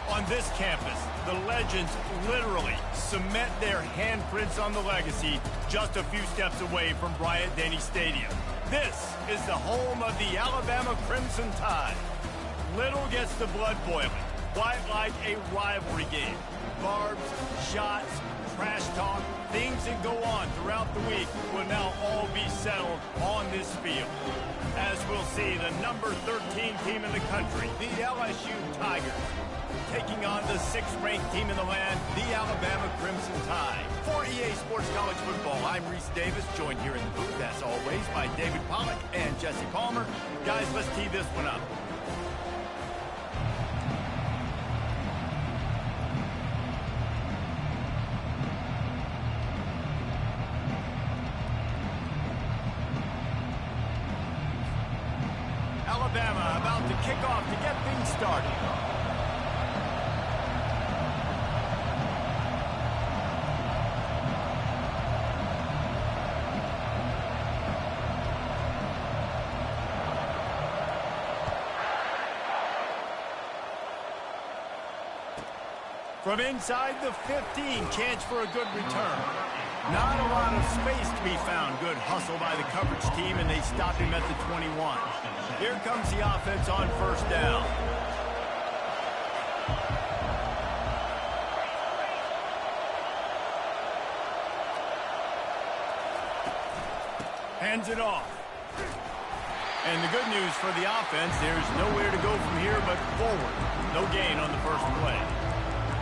On this campus, the legends literally cement their handprints on the legacy just a few steps away from Bryant-Denny Stadium. This is the home of the Alabama Crimson Tide. Little gets the blood boiling, quite like a rivalry game. Barbs, shots, trash talk, things that go on throughout the week will now all be settled on this field. As we'll see, the number 13 team in the country, the LSU Tigers, taking on the 6th-ranked team in the land, the Alabama Crimson Tide. For EA Sports College Football, I'm Reese Davis, joined here in the booth, as always, by David Pollack and Jesse Palmer. Guys, let's tee this one up. Alabama about to kick off to get things started. From inside the 15, chance for a good return. Not a lot of space to be found. Good hustle by the coverage team, and they stop him at the 21. Here comes the offense on first down. Hands it off. And the good news for the offense, there's nowhere to go from here but forward. No gain on the first play.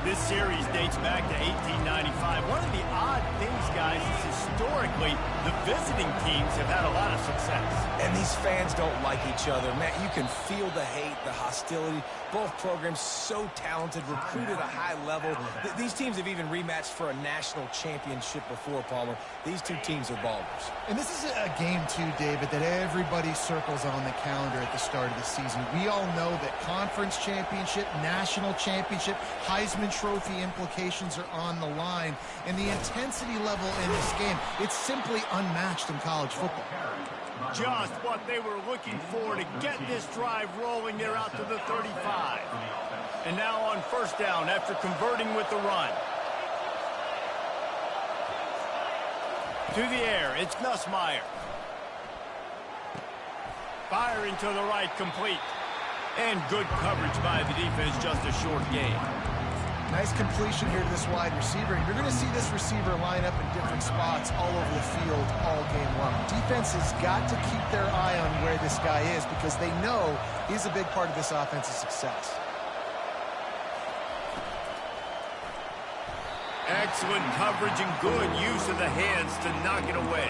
This series dates back to 1895. One of the odd things, guys, is historically the visiting teams have had a lot of success. And these fans don't like each other. Man, you can feel the hate, the hostility. Both programs so talented, recruited at a high level. These teams have even rematched for a national championship before, Palmer. These two teams are ballers. And this is a game, too, David, that everybody circles on the calendar at the start of the season. We all know that conference championship, national championship, Heisman Trophy implications are on the line. And the intensity level in this game, it's simply unmatched in college football. Just what they were looking for to get this drive rolling. They're out to the 35. And now on first down after converting with the run. To the air, it's Nussmeier. Firing to the right, complete. And good coverage by the defense, just a short gain. Nice completion here to this wide receiver. And you're going to see this receiver line up in different spots all over the field all game long. Defense has got to keep their eye on where this guy is because they know he's a big part of this offense's success. Excellent coverage and good use of the hands to knock it away.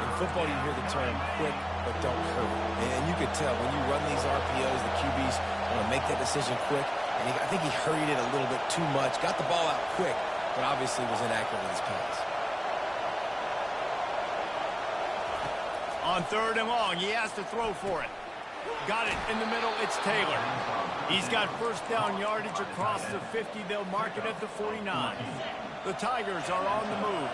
In football, you hear the term quick but don't hurt. And you could tell when you run these RPOs, the QBs want to make that decision quick. And I think he hurried it a little bit too much. Got the ball out quick, but obviously was inaccurate with his pass. On third and long, he has to throw for it. Got it in the middle, it's Taylor. He's got first down yardage across the 50. They'll mark it at the 49. The Tigers are on the move.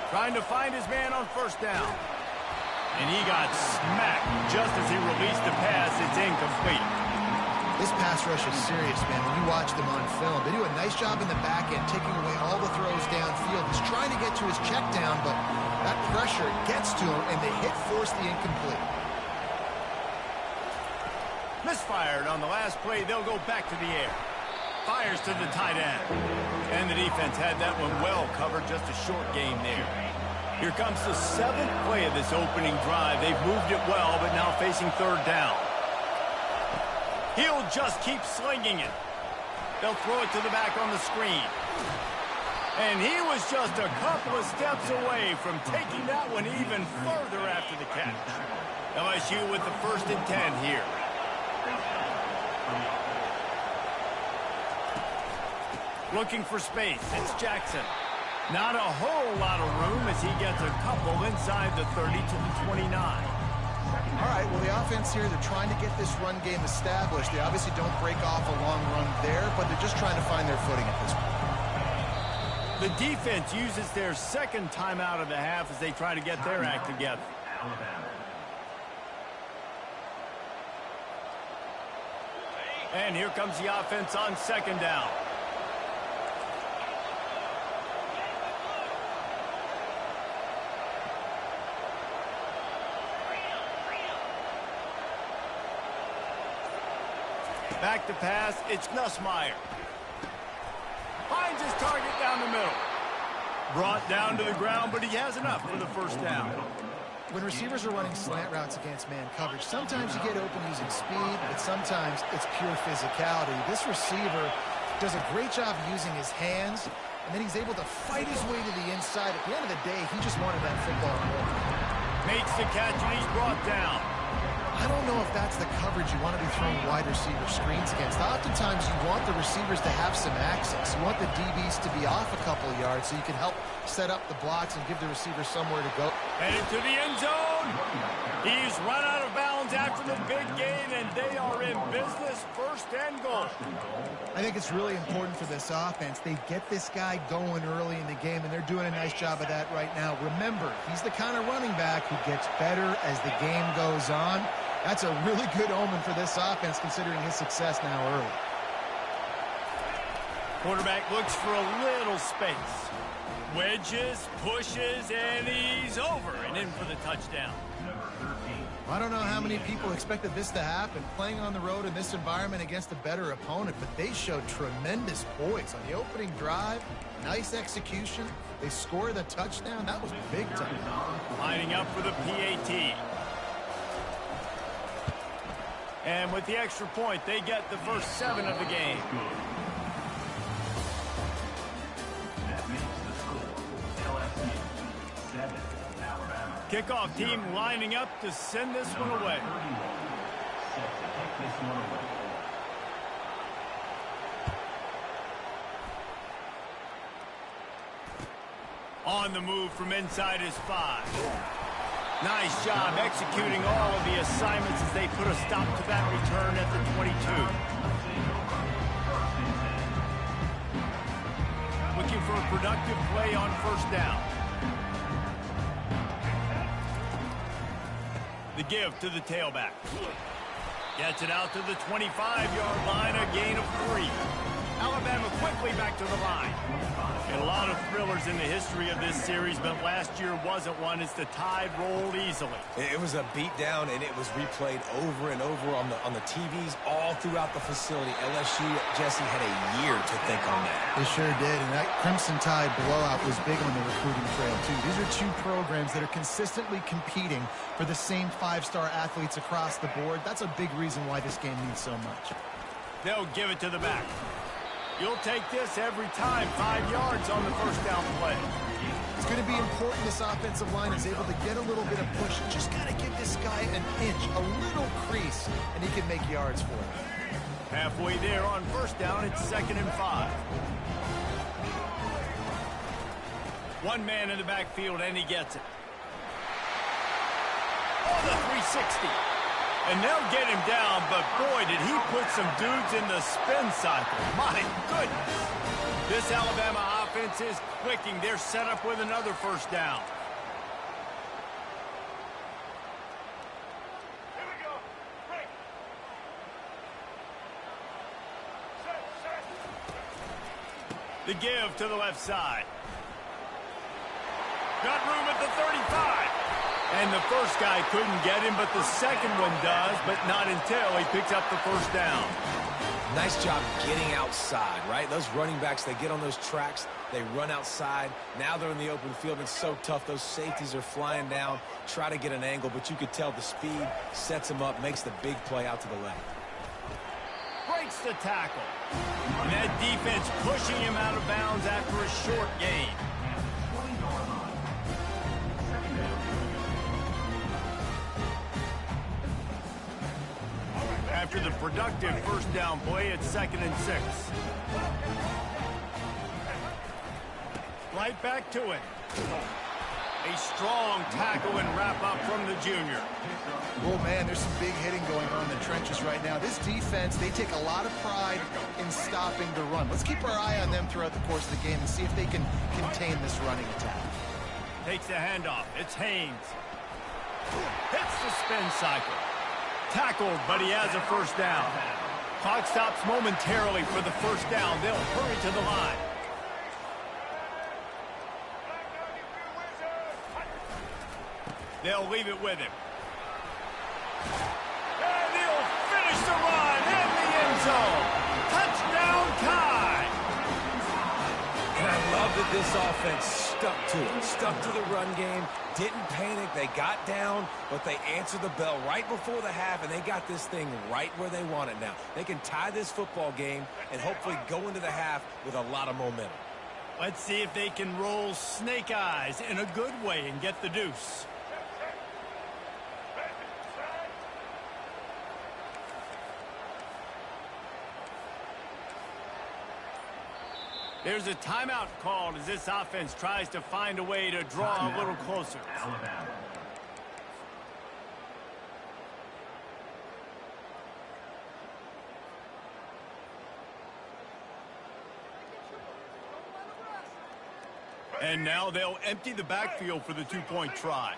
Trying to find his man on first down. And he got smacked just as he released the pass. It's incomplete. This pass rush is serious, man. When you watch them on film, they do a nice job in the back end, taking away all the throws downfield. He's trying to get to his check down, but that pressure gets to him, and the hit forced the incomplete. Misfired on the last play. They'll go back to the air. Fires to the tight end. And the defense had that one well covered. Just a short game there. Here comes the 7th play of this opening drive. They've moved it well, but now facing third down. He'll just keep slinging it. They'll throw it to the back on the screen. And he was just a couple of steps away from taking that one even further after the catch. LSU with the 1st and 10 here. Looking for space. It's Jackson. Not a whole lot of room as he gets a couple inside the 30 to the 29. All right, well, the offense here, they're trying to get this run game established. They obviously don't break off a long run there, but they're just trying to find their footing at this point. The defense uses their 2nd timeout of the half as they try to get their act together. And here comes the offense on second down. Back to pass, it's Nussmeier. Finds his target down the middle. Brought down to the ground, but he has enough for the first down. When receivers are running slant routes against man coverage, sometimes you get open using speed, but sometimes it's pure physicality. This receiver does a great job using his hands, and then he's able to fight his way to the inside. At the end of the day, he just wanted that football more. Makes the catch, and he's brought down. I don't know if that's the coverage you want to be throwing wide receiver screens against. Oftentimes, you want the receivers to have some access. You want the DBs to be off a couple of yards so you can help set up the blocks and give the receiver somewhere to go. Headed to the end zone. He's run out of bounds after the big gain, and they are in business, first and goal. I think it's really important for this offense. They get this guy going early in the game, and they're doing a nice job of that right now. Remember, he's the kind of running back who gets better as the game goes on. That's a really good omen for this offense, considering his success now early. Quarterback looks for a little space. Wedges, pushes, and he's over and in for the touchdown. I don't know how many people expected this to happen, playing on the road in this environment against a better opponent, but they showed tremendous poise on the opening drive. Nice execution. They score the touchdown. That was big time. Lining up for the PAT. And with the extra point, they get the first 7 of the game. Kickoff team lining up to send this one away. On the move from inside his 5. Nice job executing all of the assignments as they put a stop to that return at the 22. Looking for a productive play on first down. The give to the tailback. Gets it out to the 25-yard line, a gain of 3. Alabama quickly back to the line. And a lot of thrillers in the history of this series, but last year wasn't one as the Tide rolled easily. It was a beatdown, and it was replayed over and over on the TVs all throughout the facility. LSU, Jesse, had a year to think on that. They sure did, and that Crimson Tide blowout was big on the recruiting trail, too. These are two programs that are consistently competing for the same 5-star athletes across the board. That's a big reason why this game means so much. They'll give it to the back. You'll take this every time. 5 yards on the first down play. It's going to be important this offensive line is able to get a little bit of push. Just got to give this guy an inch, a little crease, and he can make yards for it. Halfway there on first down, it's 2nd and 5. One man in the backfield, and he gets it. Oh, the 360. And they'll get him down, but boy, did he put some dudes in the spin cycle. My goodness. This Alabama offense is clicking. They're set up with another first down. Here we go. Break. Set. The give to the left side. Got room at the 35. And the first guy couldn't get him, but the second one does, but not until he picks up the first down. Nice job getting outside, right? Those running backs, they get on those tracks, they run outside. Now they're in the open field. It's so tough. Those safeties are flying down, try to get an angle, but you could tell the speed sets him up, makes the big play out to the left. Breaks the tackle. And that defense pushing him out of bounds after a short gain. After the productive first down play, it's 2nd and 6. Right back to it. A strong tackle and wrap up from the junior. Oh, man, there's some big hitting going on in the trenches right now. This defense, they take a lot of pride in stopping the run. Let's keep our eye on them throughout the course of the game and see if they can contain this running attack. Takes the handoff. It's Haynes. Hits the spin cycle. Tackled, but he has a first down. Clock stops momentarily for the first down. They'll hurry to the line. They'll leave it with him. And he'll finish the run in the end zone. Touchdown, Ty. And I love that this offense stuck to it, stuck to the run game, didn't panic. They got down, but they answered the bell right before the half, and they got this thing right where they want it now. They can tie this football game and hopefully go into the half with a lot of momentum. Let's see if they can roll snake eyes in a good way and get the deuce. There's a timeout called as this offense tries to find a way to draw a little closer. Alabama. And now they'll empty the backfield for the two-point try.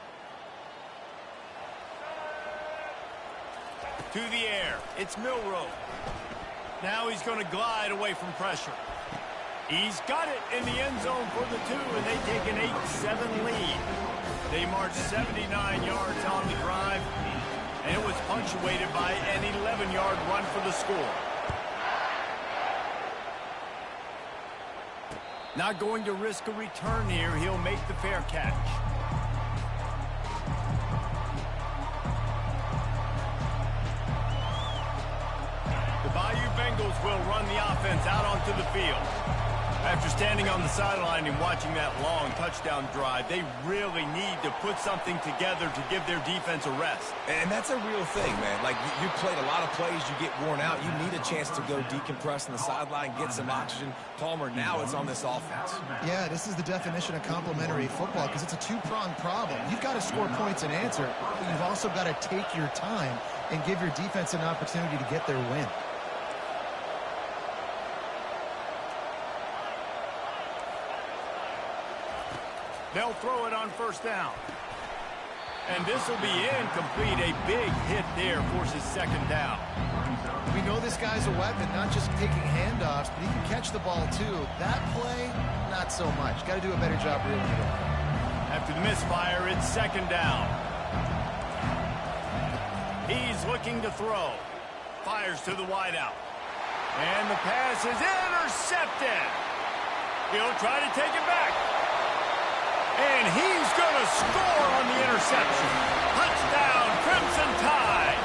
To the air. It's Milroe. Now he's going to glide away from pressure. He's got it in the end zone for the 2, and they take an 8-7 lead. They march 79 yards on the drive, and it was punctuated by an 11-yard run for the score. Not going to risk a return here. He'll make the fair catch. The Bayou Bengals will run the offense out onto the field. After standing on the sideline and watching that long touchdown drive, they really need to put something together to give their defense a rest. And that's a real thing, man. Like, you played a lot of plays, you get worn out. You need a chance to go decompress on the sideline, get some oxygen. Palmer, now it's on this offense. Yeah, this is the definition of complementary football because it's a two-pronged problem. You've got to score points and answer, but you've also got to take your time and give your defense an opportunity to get their win. They'll throw it on first down. And this will be incomplete. A big hit there forces second down. We know this guy's a weapon, not just taking handoffs, but he can catch the ball too. That play, not so much. Got to do a better job reeling it in. After the misfire, it's second down. He's looking to throw. Fires to the wideout. And the pass is intercepted. He'll try to take it back. And he's going to score on the interception. Touchdown, Crimson Tide.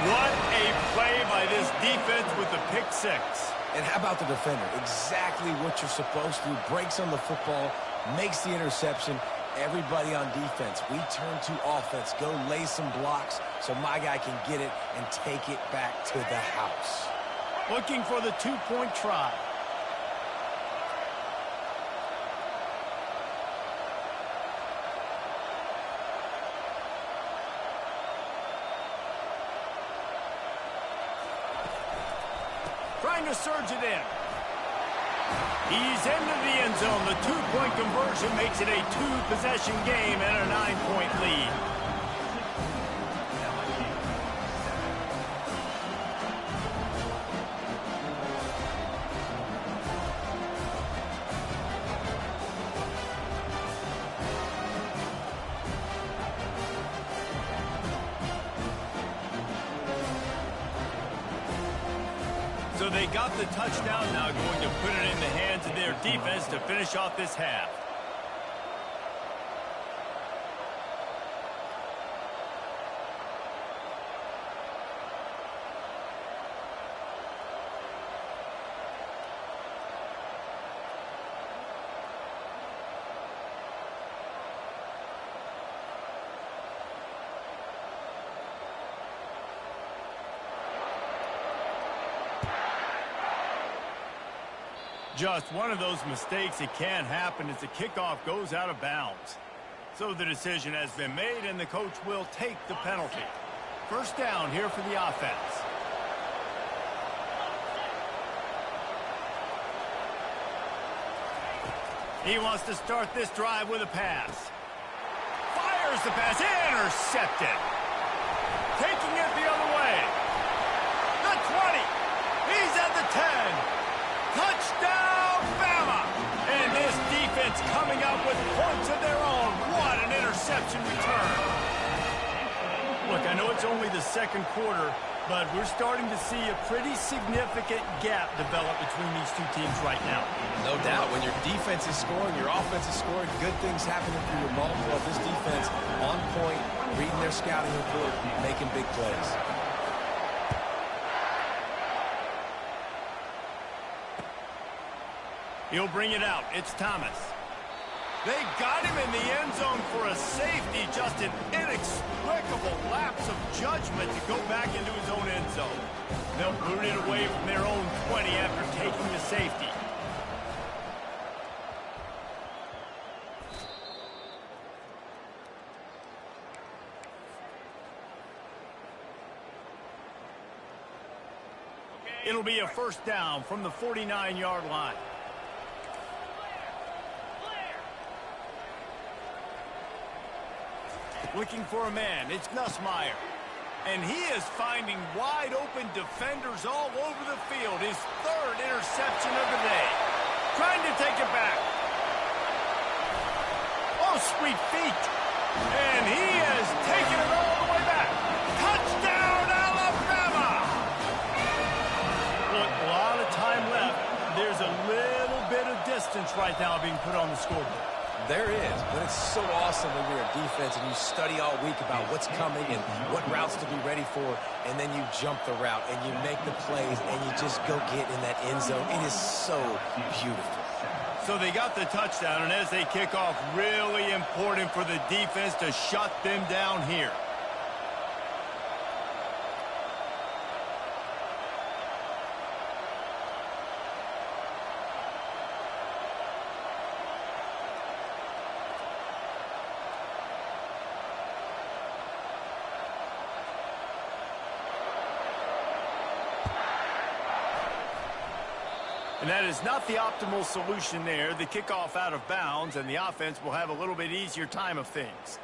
What a play by this defense with the pick six. And how about the defender? Exactly what you're supposed to do. Breaks on the football, makes the interception. Everybody on defense, we turn to offense. Go lay some blocks so my guy can get it and take it back to the house. Looking for the two-point try. Trying to surge it in. He's into the end zone. The two-point conversion makes it a two-possession game and a 9-point lead. So they got the touchdown, now going to put it in the hands of their defense to finish off this half. Just one of those mistakes that can happen as the kickoff goes out of bounds. So the decision has been made, and the coach will take the penalty. First down here for the offense. He wants to start this drive with a pass. Fires the pass, intercepted. Taking it the other way. second quarter, but we're starting to see a pretty significant gap develop between these two teams right now. No doubt. When your defense is scoring, your offense is scoring, good things happening for your ball club. This defense on point, reading their scouting report, making big plays. He'll bring it out. It's Thomas. They got him in the end zone for a safety. Just an inexplicable lapse of judgment to go back into his own end zone. They'll boot it away from their own 20 after taking the safety. It'll be a first down from the 49-yard line. Looking for a man, it's Nussmeier. And he is finding wide-open defenders all over the field. His third interception of the day. Trying to take it back. Oh, sweet feet. And he has taken it all the way back. Touchdown, Alabama! Look, a lot of time left. There's a little bit of distance right now being put on the scoreboard. There is, but it's so awesome when you're a defense and you study all week about what's coming and what routes to be ready for, and then you jump the route and you make the plays and you just go get in that end zone. It is so beautiful. So they got the touchdown, and as they kick off, really important for the defense to shut them down here. And that is not the optimal solution there. The kickoff out of bounds, and the offense will have a little bit easier time of things.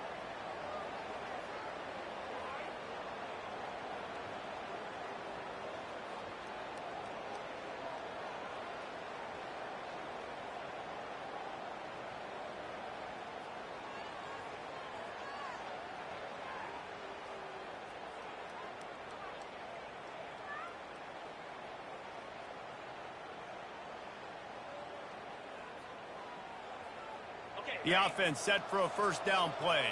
The offense set for a first down play.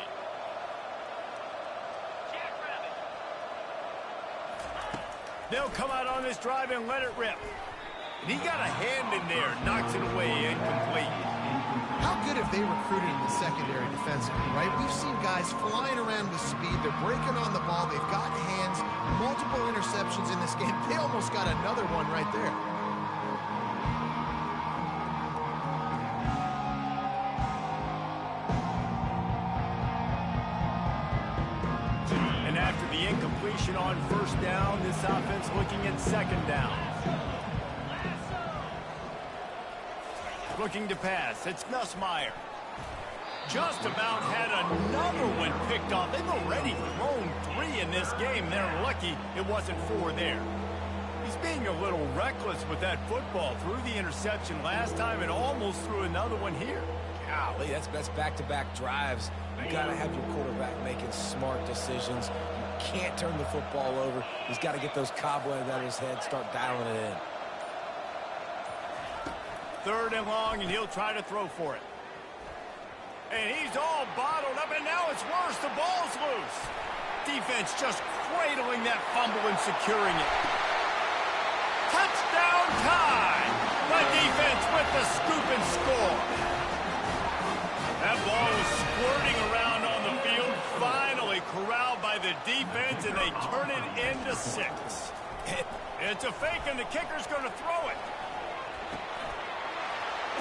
They'll come out on this drive and let it rip. And he got a hand in there, knocks it away, incomplete. How good have they recruited in the secondary defensively, right? We've seen guys flying around with speed. They're breaking on the ball. They've got hands, multiple interceptions in this game. They almost got another one right there. Incompletion on first down. This offense looking at second down. Looking to pass. It's Nussmeier. Just about had another one picked off. They've already thrown 3 in this game. They're lucky it wasn't 4 there. He's being a little reckless with that football. Threw the interception last time and almost threw another one here. Golly, that's back-to-back drives. You got to have your quarterback making smart decisions. You can't turn the football over. He's got to get those cobwebs out of his head, start dialing it in. Third and long, and he'll try to throw for it. And he's all bottled up, and now it's worse. The ball's loose. Defense just cradling that fumble and securing it. Touchdown time! The defense with the scoop and score. That ball was squirting around on the field, finally corralled by the defense, and they turn it into 6. It's a fake, and the kicker's going to throw it.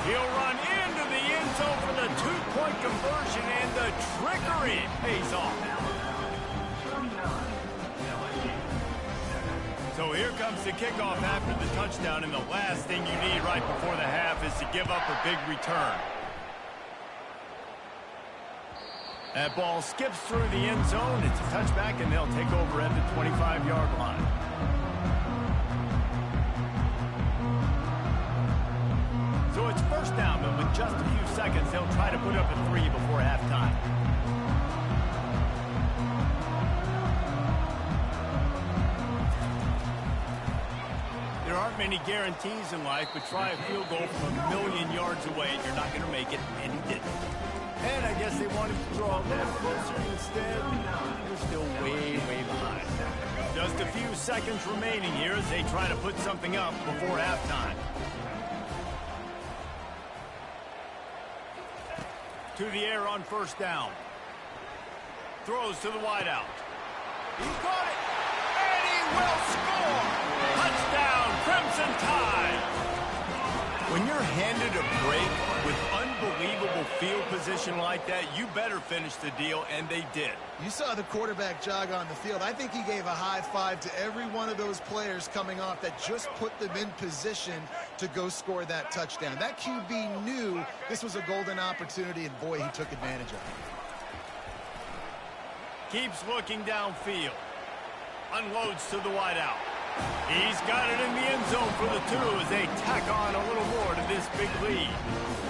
He'll run into the end zone for the 2-point conversion, and the trickery pays off. So here comes the kickoff after the touchdown, and the last thing you need right before the half is to give up a big return. That ball skips through the end zone. It's a touchback, and they'll take over at the 25-yard line. So it's first down, but with just a few seconds, they'll try to put up a 3 before halftime. there aren't many guarantees in life, but try a field goal from a million yards away, and you're not going to make it, and he didn't. And I guess they wanted to throw a little closer instead. They're still way, way behind. Just a few seconds remaining here as they try to put something up before halftime. To the air on first down. Throws to the wideout. He caught it, and he will score! Touchdown, Crimson Tide! When you're handed a break with unbelievable field position like that, you better finish the deal, and they did. You saw the quarterback jog on the field. I think he gave a high five to every one of those players coming off that just put them in position to go score that touchdown. That QB knew this was a golden opportunity, and boy, he took advantage of it. Keeps looking downfield. Unloads to the wideout. He's got it in the end zone for the 2 as they tack on a little more to this big lead.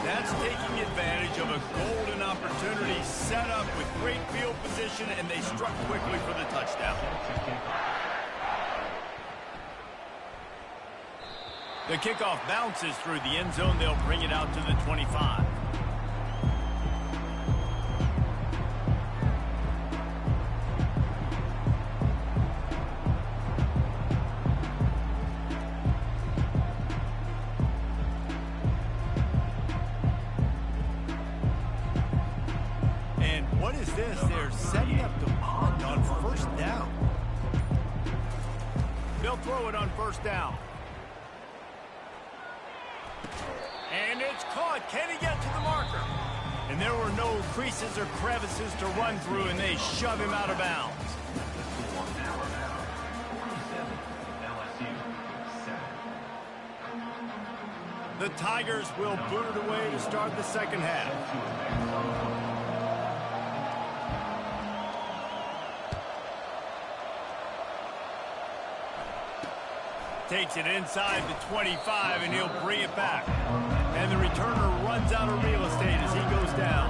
That's taking advantage of a golden opportunity set up with great field position, and they struck quickly for the touchdown. The kickoff bounces through the end zone. They'll bring it out to the 25. What is this? They're setting up the punt on first down. They'll throw it on first down. And it's caught. Can he get to the marker? And there were no creases or crevices to run through, and they shove him out of bounds. The Tigers will boot it away to start the second half. Takes it inside the 25, and he'll bring it back. And the returner runs out of real estate as he goes down.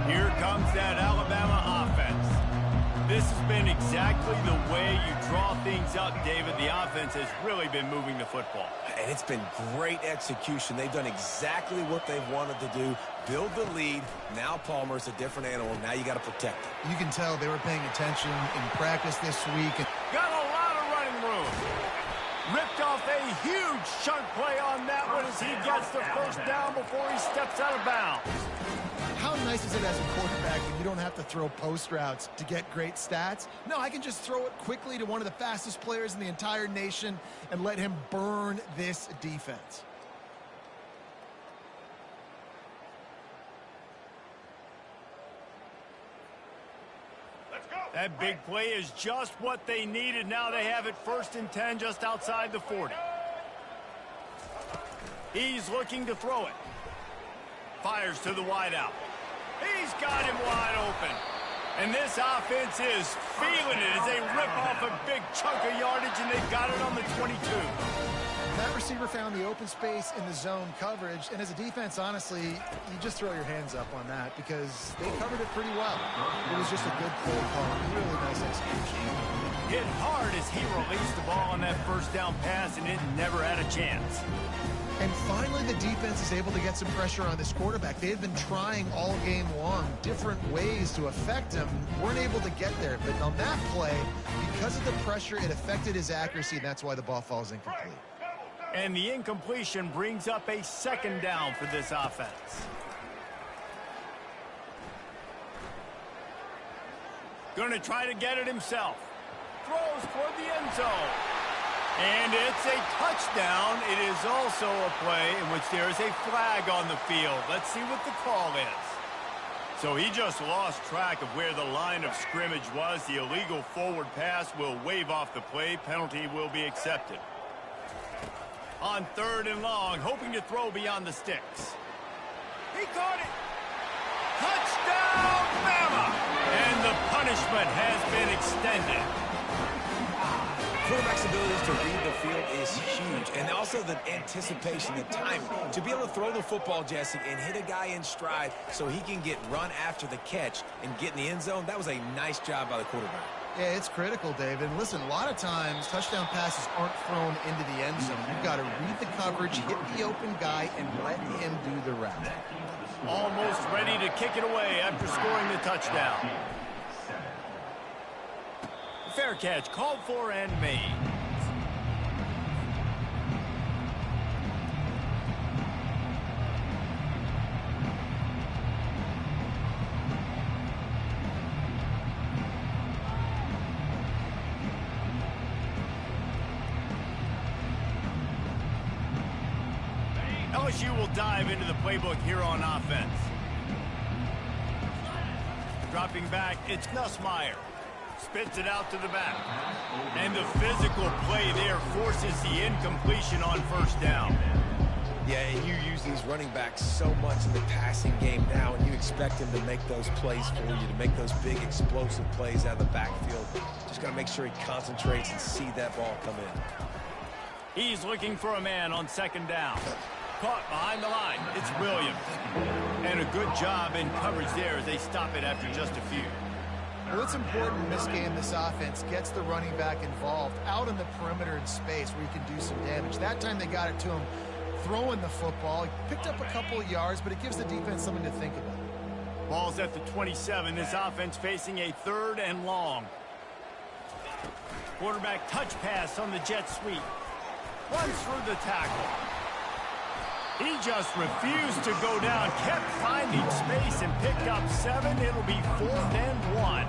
Here comes that Alabama offense. This has been exactly the way you draw things up, David. The offense has really been moving the football. And it's been great execution. They've done exactly what they've wanted to do. Build the lead. Now Palmer's a different animal. Now you got to protect it. You can tell they were paying attention in practice this week. Got a lot of running room. Ripped off a huge chunk play on that one as he gets the first down before he steps out of bounds. How nice is it as a quarterback when you don't have to throw post routes to get great stats? No, I can just throw it quickly to one of the fastest players in the entire nation and let him burn this defense. That big play is just what they needed. Now they have it 1st and 10 just outside the 40. He's looking to throw it. Fires to the wideout. He's got him wide open. And this offense is feeling it as they rip off a big chunk of yardage, and they've got it on the 22. That receiver found the open space in the zone coverage, and as a defense, honestly, you just throw your hands up on that because they covered it pretty well. It was just a good play call. Really nice execution. Hit hard as he released the ball on that first down pass, and it never had a chance. And finally, the defense is able to get some pressure on this quarterback. They had been trying all game long different ways to affect him. Weren't able to get there. But on that play, because of the pressure, it affected his accuracy, and that's why the ball falls incomplete. And the incompletion brings up a 2nd down for this offense. Going to try to get it himself. Throws toward the end zone. And it's a touchdown. It is also a play in which there is a flag on the field. Let's see what the call is. So he just lost track of where the line of scrimmage was. The illegal forward pass will wave off the play. Penalty will be accepted. On 3rd and long, hoping to throw beyond the sticks. He caught it. Touchdown, Bama! And the punishment has been extended. Quarterback's ability to read the field is huge, and also the anticipation, the timing. To be able to throw the football, Jesse, and hit a guy in stride so he can get run after the catch and get in the end zone, that was a nice job by the quarterback. Yeah, it's critical, David. And listen, a lot of times touchdown passes aren't thrown into the end zone. You've got to read the coverage, hit the open guy, and let him do the rest. Almost ready to kick it away after scoring the touchdown. Fair catch, called for and made. LSU will dive into the playbook here on offense. Dropping back, it's Nussmeier. Spits it out to the back. And the physical play there forces the incompletion on first down. Yeah, and you use these running backs so much in the passing game now, and you expect them to make those plays for you, to make those big explosive plays out of the backfield. Just got to make sure he concentrates and see that ball come in. He's looking for a man on second down. Caught behind the line. It's Williams. And a good job in coverage there as they stop it after just a few. Well, it's important in this game this offense gets the running back involved out in the perimeter in space where you can do some damage. That time they got it to him throwing the football. He picked up a couple of yards, but it gives the defense something to think about. Ball's at the 27. This offense facing a 3rd and long. Quarterback touch pass on the jet sweep. Runs through the tackle. He just refused to go down, kept finding space and picked up 7. It'll be 4th and 1.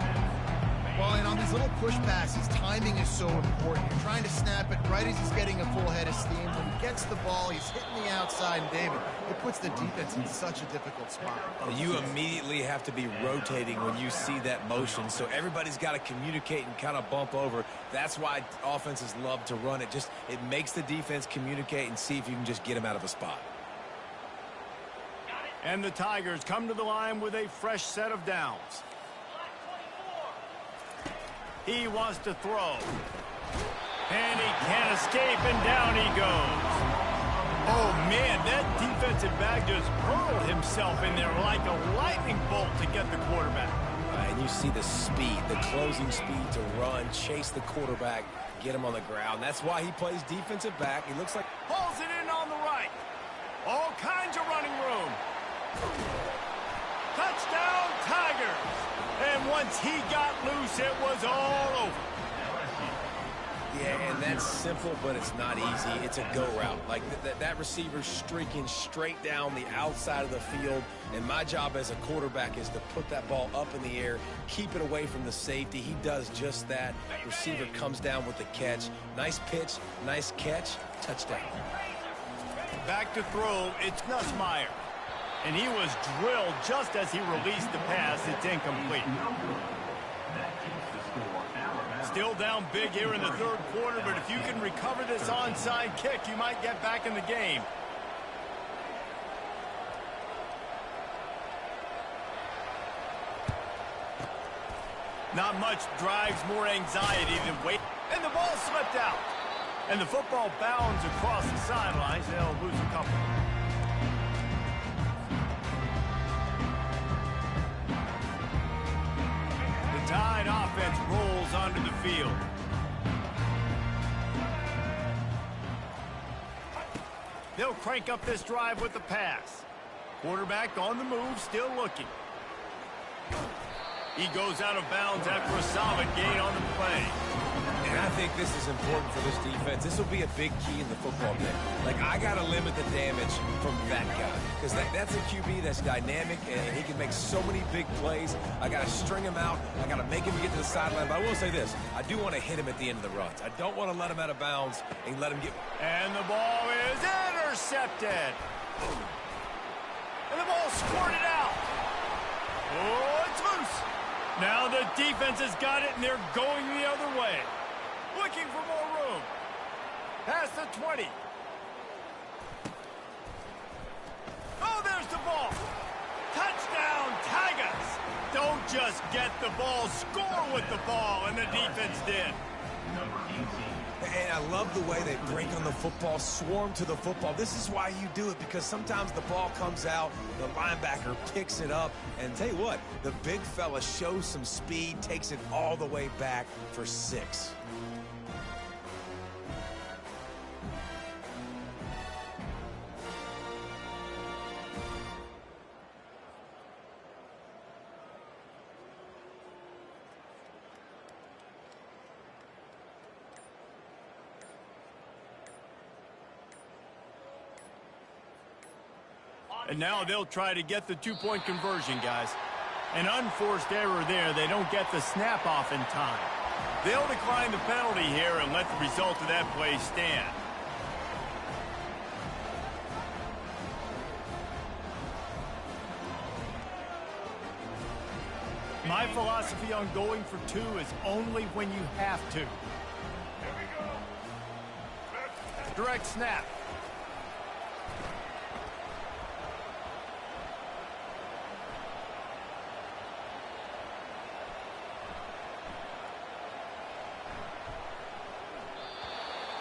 Well, and on these little push passes, timing is so important. You're trying to snap it right as he's getting a full head of steam. When he gets the ball, he's hitting the outside, and David, it puts the defense in such a difficult spot. You immediately have to be rotating when you see that motion, so everybody's got to communicate and kind of bump over. That's why offenses love to run it. It makes the defense communicate and see if you can just get him out of a spot. And the Tigers come to the line with a fresh set of downs. He wants to throw. And he can't escape, and down he goes. Oh, man, that defensive back just hurled himself in there like a lightning bolt to get the quarterback. And you see the speed, the closing speed to run, chase the quarterback, get him on the ground. That's why he plays defensive back. He looks like... Pulls it in on the right. All kinds of running room. Touchdown, Tigers. And once he got loose, it was all over. Yeah, and that's simple, but it's not easy. It's a go route. Like that receiver's streaking straight down the outside of the field, and my job as a quarterback is to put that ball up in the air, keep it away from the safety. He does just that. Receiver comes down with the catch. Nice pitch, nice catch, touchdown. Back to throw, it's Nussmeier. And he was drilled just as he released the pass. It's incomplete. Still down big here in the 3rd quarter, but if you can recover this onside kick, you might get back in the game. Not much drives more anxiety than wait. And the ball slipped out. And the football bounds across the sidelines. They'll lose a couple. Tide offense rolls onto the field. They'll crank up this drive with the pass. Quarterback on the move, still looking. He goes out of bounds after a solid gain on the play. And I think this is important for this defense. This will be a big key in the football game. Like, I got to limit the damage from that guy. Because that's a QB that's dynamic, and he can make so many big plays. I got to string him out. I got to make him get to the sideline. But I will say this. I do want to hit him at the end of the runs. I don't want to let him out of bounds and let him get... And the ball is intercepted. And the ball squirted out. Oh, it's loose. Now the defense has got it, and they're going the other way. Looking for more room. Past the 20. Oh, there's the ball. Touchdown, Tigers. Don't just get the ball, score with the ball, and the defense did. Number 18. And I love the way they break on the football, swarm to the football. This is why you do it, because sometimes the ball comes out, the linebacker picks it up, and tell you what, the big fella shows some speed, takes it all the way back for 6. And now they'll try to get the two-point conversion, guys. An unforced error there. They don't get the snap off in time. They'll decline the penalty here and let the result of that play stand. My philosophy on going for 2 is only when you have to. Direct snap.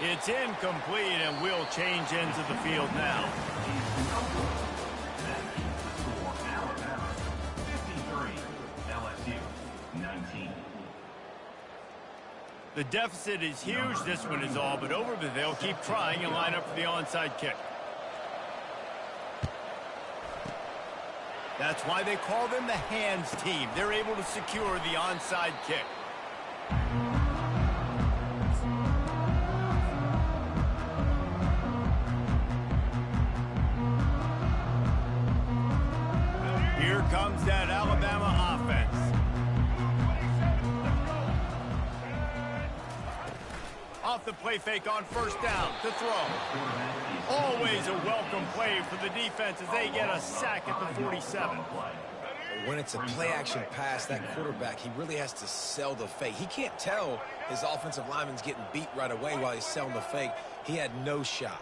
It's incomplete, and we'll change ends of the field now. The deficit is huge. This one is all but over, but they'll keep trying and line up for the onside kick. That's why they call them the hands team. They're able to secure the onside kick. Here comes that Alabama offense. Off the play fake on first down to throw. Always a welcome play for the defense as they get a sack at the 47. When it's a play-action pass, that quarterback, he really has to sell the fake. He can't tell his offensive lineman's getting beat right away while he's selling the fake. He had no shot.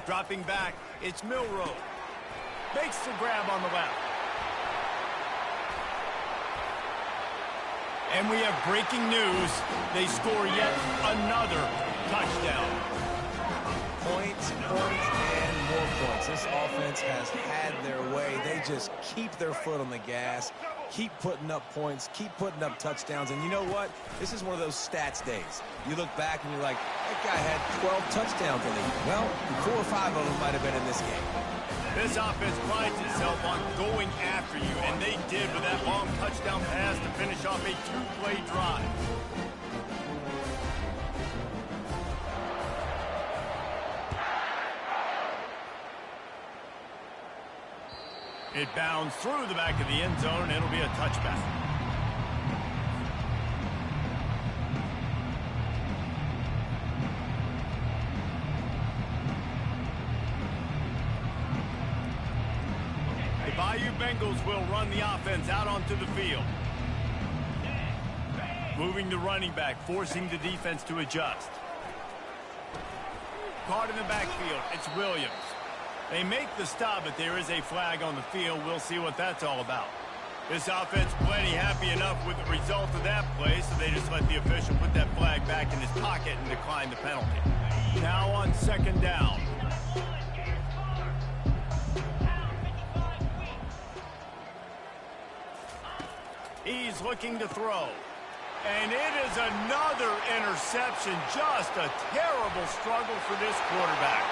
Dropping back, it's Milroe. Makes the grab on the left. And we have breaking news. They score yet another touchdown. Points, and more points. This offense has had their way. They just keep their foot on the gas, keep putting up points, keep putting up touchdowns. And you know what? This is one of those stats days. You look back and you're like, that guy had 12 touchdowns in it. Well, 4 or 5 of them might have been in this game. This offense prides itself on going after you, and they did with that long touchdown pass to finish off a 2-play drive. It bounds through the back of the end zone, and it'll be a touchback. The Bayou Bengals will run the offense out onto the field. Moving the running back, forcing the defense to adjust. Caught in the backfield, it's Williams. They make the stop, but there is a flag on the field. We'll see what that's all about. This offense plenty happy enough with the result of that play, so they just let the official put that flag back in his pocket and decline the penalty. Now on second down. He's looking to throw. And it is another interception. Just a terrible struggle for this quarterback.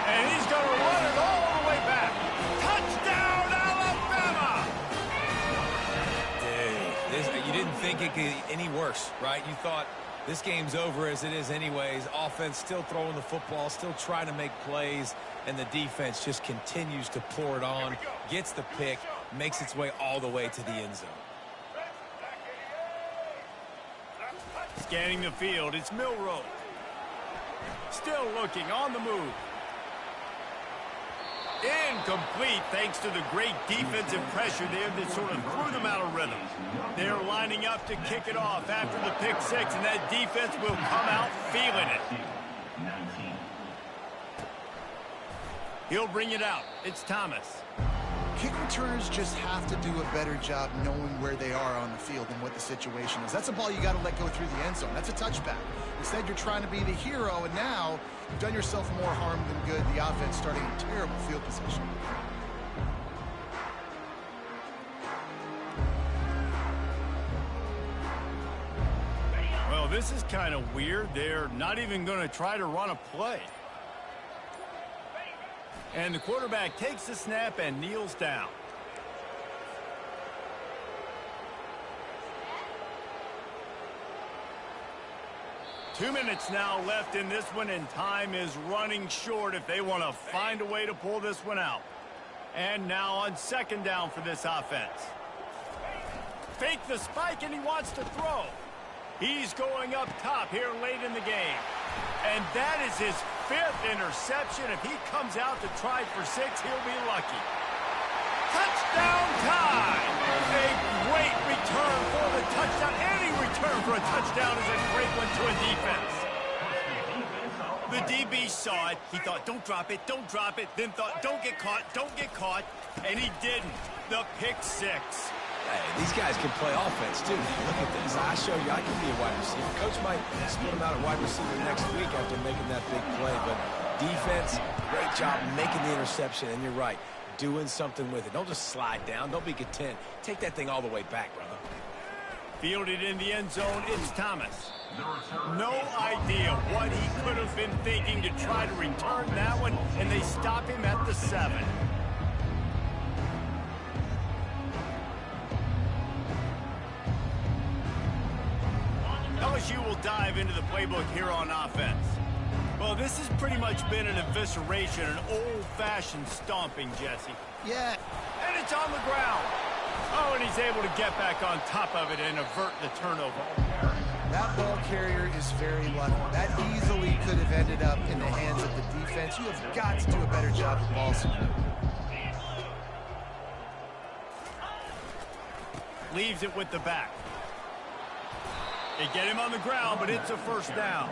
And he's going to run it all the way back. Touchdown, Alabama! You didn't think it could get any worse, right? You thought this game's over as it is anyways. Offense still throwing the football, still trying to make plays, and the defense just continues to pour it on, gets the pick, makes its way all the way to the end zone. Scanning the field, it's Milroe. Still looking, on the move. Incomplete thanks to the great defensive pressure there that sort of threw them out of rhythm. They're lining up to kick it off after the pick six, and that defense will come out feeling it. He'll bring it out. It's Thomas. Kick returners just have to do a better job knowing where they are on the field and what the situation is. That's a ball you got to let go through the end zone. That's a touchback. Instead, you're trying to be the hero, and now you've done yourself more harm than good. The offense starting in terrible field position. Well, this is kind of weird. They're not even going to try to run a play. And the quarterback takes the snap and kneels down. Two minutes now left in this one, and time is running short if they want to find a way to pull this one out. And now on second down for this offense. Fake the spike, and he wants to throw. He's going up top here late in the game. And that is his 5th interception. If he comes out to try for 6, he'll be lucky. Touchdown time! A great return for the touchdown. Any return for a touchdown is a great one to a defense. The DB saw it. He thought, don't drop it, then thought, don't get caught, and he didn't. The pick 6. Hey, these guys can play offense, too. Look at this. I show you I can be a wide receiver. Coach might split him out at wide receiver next week after making that big play. But defense, great job making the interception. And you're right, doing something with it. Don't just slide down. Don't be content. Take that thing all the way back, brother. Fielded in the end zone, it's Thomas. No idea what he could have been thinking to try to return that one, and they stop him at the 7. LSU will dive into the playbook here on offense. Well, this has pretty much been an evisceration, an old-fashioned stomping, Jesse. Yeah. And it's on the ground. Oh, and he's able to get back on top of it and avert the turnover. That ball carrier is very lucky. That easily could have ended up in the hands of the defense. You have got to do a better job with ball security. Leaves it with the back. They get him on the ground, but it's a first down.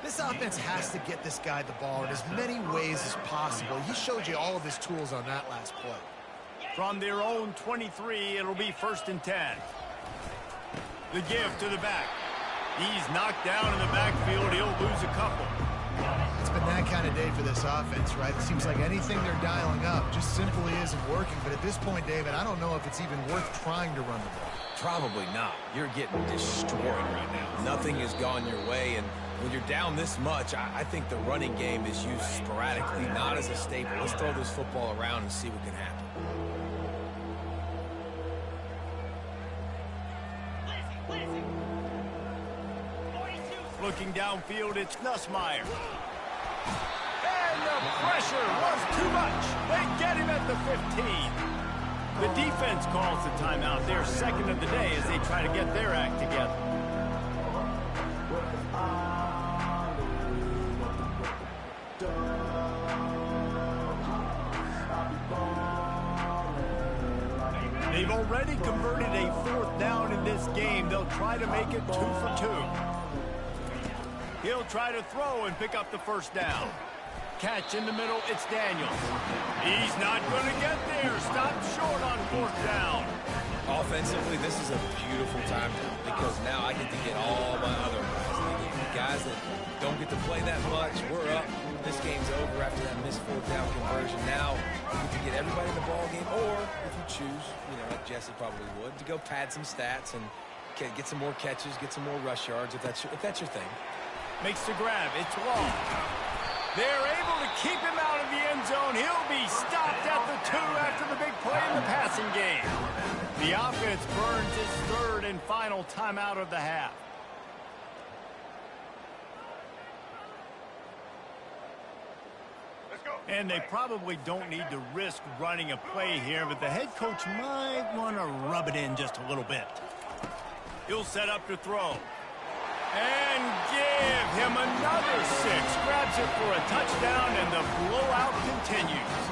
This offense has to get this guy the ball in as many ways as possible. He showed you all of his tools on that last play. From their own 23, it'll be 1st and 10. The give to the back. He's knocked down in the backfield. He'll lose a couple. It's been that kind of day for this offense, right? It seems like anything they're dialing up just simply isn't working. But at this point, David, I don't know if it's even worth trying to run the ball. Probably not. You're getting destroyed right now. Nothing has gone your way, and when you're down this much, I think the running game is used sporadically, not as a staple. Let's throw this football around and see what can happen. Looking downfield, it's Nussmeier. And the pressure was too much. They get him at the 15. The defense calls the timeout. They're 2nd of the day as they try to get their act together. They've already converted a 4th down in this game. They'll try to make it 2 for 2. He'll try to throw and pick up the first down. Catch in the middle, it's Daniels. He's not going to get there. Stopped short on 4th down. Offensively, this is a beautiful time now because now I get to get all my other guys in the game. The guys that don't get to play that much, we're up. This game's over after that missed 4th down conversion. Now we get to get everybody in the ball game, or if you choose, like Jesse probably would, to go pad some stats and get some more catches, get some more rush yards if that's your thing. Makes the grab. It's long. They're able to keep him out of the end zone. He'll be stopped at the 2 after the big play in the passing game. The offense burns its 3rd and final timeout of the half. And they probably don't need to risk running a play here, but the head coach might want to rub it in just a little bit. He'll set up to throw. And give him another 6. Grabs it for a touchdown, and the blowout continues.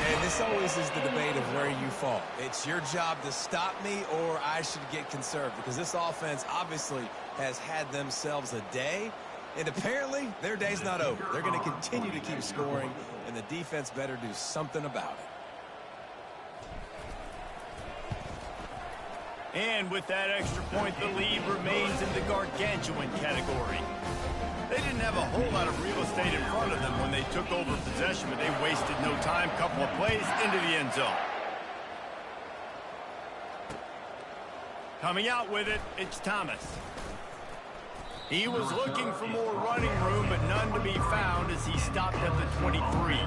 And this always is the debate of where you fall. It's your job to stop me, or I should get conserved, because this offense obviously has had themselves a day, And apparently, their day's not over. They're going to continue to keep scoring, and the defense better do something about it. And with that extra point, the lead remains in the gargantuan category. They didn't have a whole lot of real estate in front of them when they took over possession, but they wasted no time. Couple of plays into the end zone. Coming out with it, it's Thomas. He was looking for more running room, but none to be found as he stopped at the 23.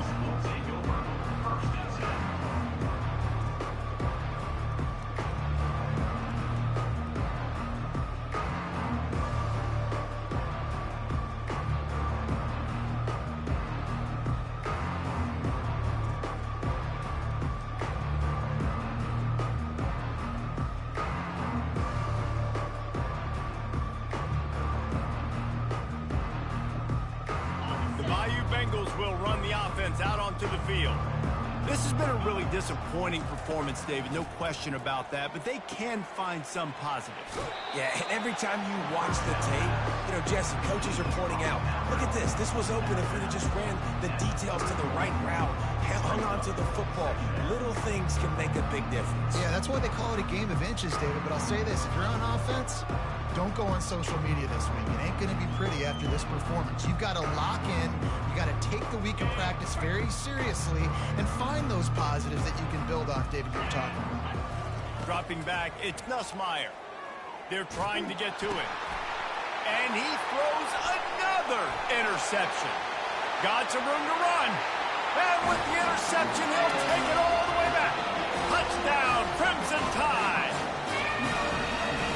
Will run the offense out onto the field. This has been a really disappointing performance, David, no question about that, but they can find some positives. Yeah, and every time you watch the tape, Jesse, coaches are pointing out, look at this. This was open if we'd have just ran the details to the right route, hung on to the football. Little things can make a big difference. Yeah, that's why they call it a game of inches, David, but I'll say this. If you're on offense, don't go on social media this week. It ain't going to be pretty after this performance. You've got to lock in. You got to take the week of practice very seriously and find those positives that you can build off, David, you're talking about. Dropping back, it's Nussmeier. They're trying to get to it. And he throws another interception. Got some room to run. And with the interception, he'll take it all the way back. Touchdown, Crimson Tide.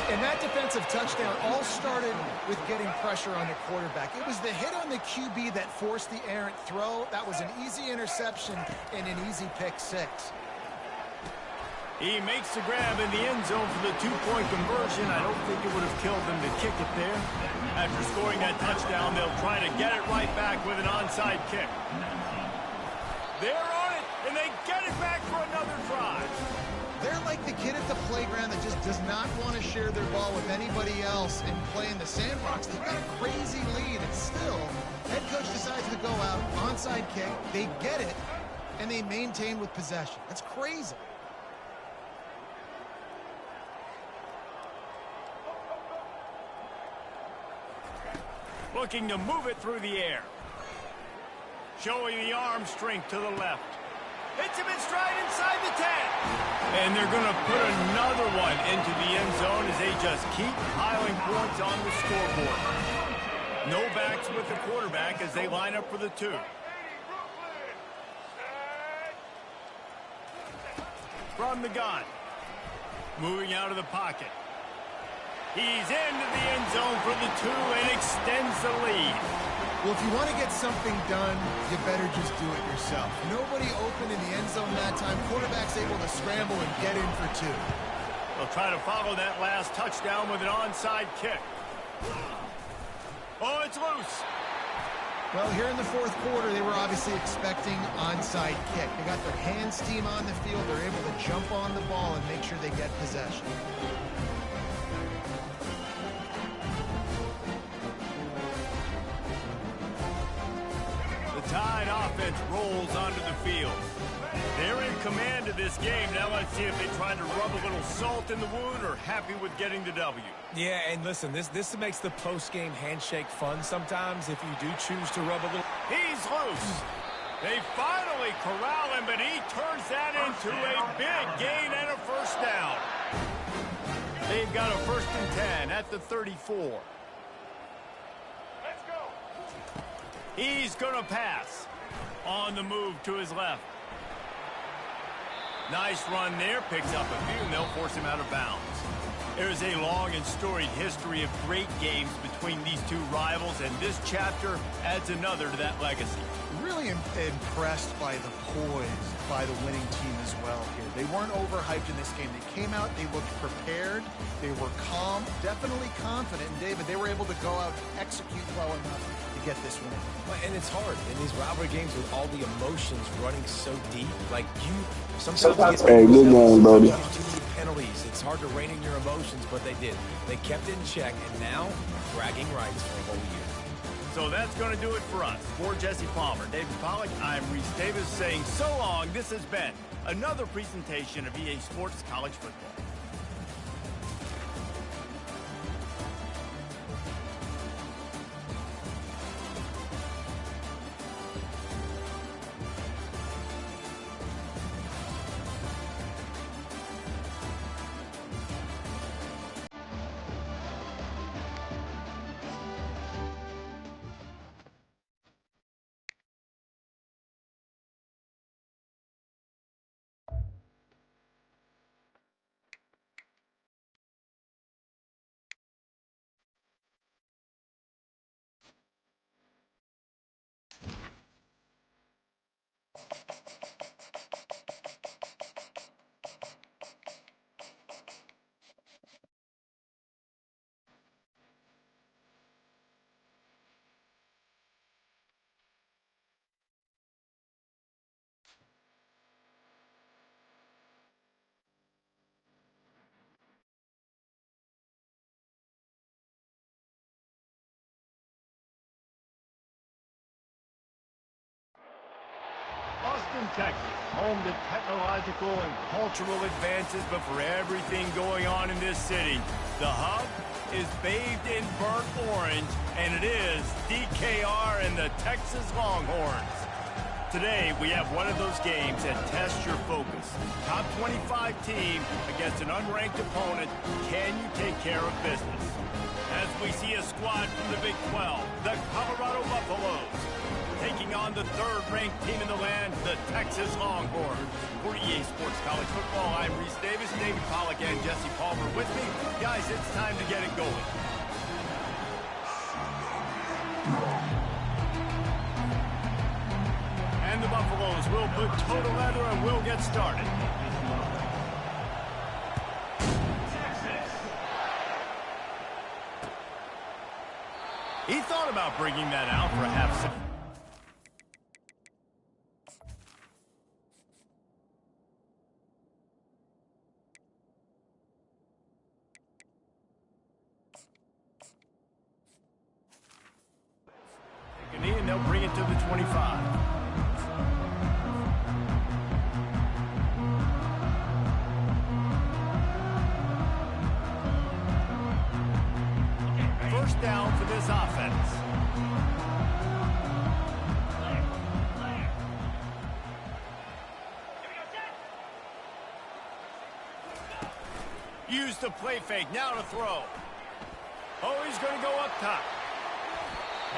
And that defensive touchdown all started with getting pressure on the quarterback. It was the hit on the QB that forced the errant throw. That was an easy interception and an easy pick six. He makes the grab in the end zone for the two-point conversion. I don't think it would have killed them to kick it there. After scoring that touchdown, they'll try to get it right back with an onside kick. They're on it, and they get it back for another drive. They're like the kid at the playground that just does not want to share their ball with anybody else and play in the sandbox. They've got a crazy lead, and still, head coach decides to go out, onside kick. They get it, and they maintain with possession. That's crazy. Looking to move it through the air. Showing the arm strength to the left. Hits him in stride inside the 10. And they're going to put another one into the end zone as they just keep piling points on the scoreboard. No backs with the quarterback as they line up for the 2. From the gun. Moving out of the pocket. He's into the end zone for the 2 and extends the lead. Well, if you want to get something done, you better just do it yourself. Nobody open in the end zone that time. Quarterback's able to scramble and get in for 2. They'll try to follow that last touchdown with an onside kick. Oh, it's loose. Well, here in the fourth quarter, they were obviously expecting onside kick. They got their hands team on the field. They're able to jump on the ball and make sure they get possession. Tide offense rolls onto the field. They're in command of this game. Now let's see if they try to rub a little salt in the wound or happy with getting the W. Yeah, and listen, this makes the post-game handshake fun sometimes if you do choose to rub a little. He's loose. They finally corral him, but he turns that into a big gain and a first down. They've got a 1st and 10 at the 34. He's going to pass. On the move to his left. Nice run there. Picks up a few, and they'll force him out of bounds. There's a long and storied history of great games between these two rivals, and this chapter adds another to that legacy. Really impressed by the poise by the winning team as well here. They weren't overhyped in this game. They came out, they looked prepared, they were calm, definitely confident, and David, they were able to go out and execute well enough to get this win. And it's hard in these rivalry games with all the emotions running so deep. Like sometimes hey, good game, Brody. Penalties. It's hard to rein in your emotions, but they did. They kept it in check, and now bragging rights for a whole year. So that's going to do it for us. For Jesse Palmer, David Pollack, I'm Reese Davis saying so long. This has been another presentation of EA Sports College Football. Austin, Texas, home to technological and cultural advances, but for everything going on in this city, the hub is bathed in burnt orange, and it is DKR and the Texas Longhorns. Today, we have one of those games that tests your focus. Top 25 team against an unranked opponent. Can you take care of business? As we see a squad from the Big 12, the Colorado Buffaloes, taking on the third-ranked team in the land, the Texas Longhorns. For EA Sports College Football, I'm Reese Davis, David Pollack, and Jesse Palmer with me. Guys, it's time to get it going. And the Buffaloes will put toe to leather and we'll get started. He thought about bringing that out for a half second. And they'll bring it to the 25. First down for this offense. Use the play fake, now to throw. Oh, he's going to go up top.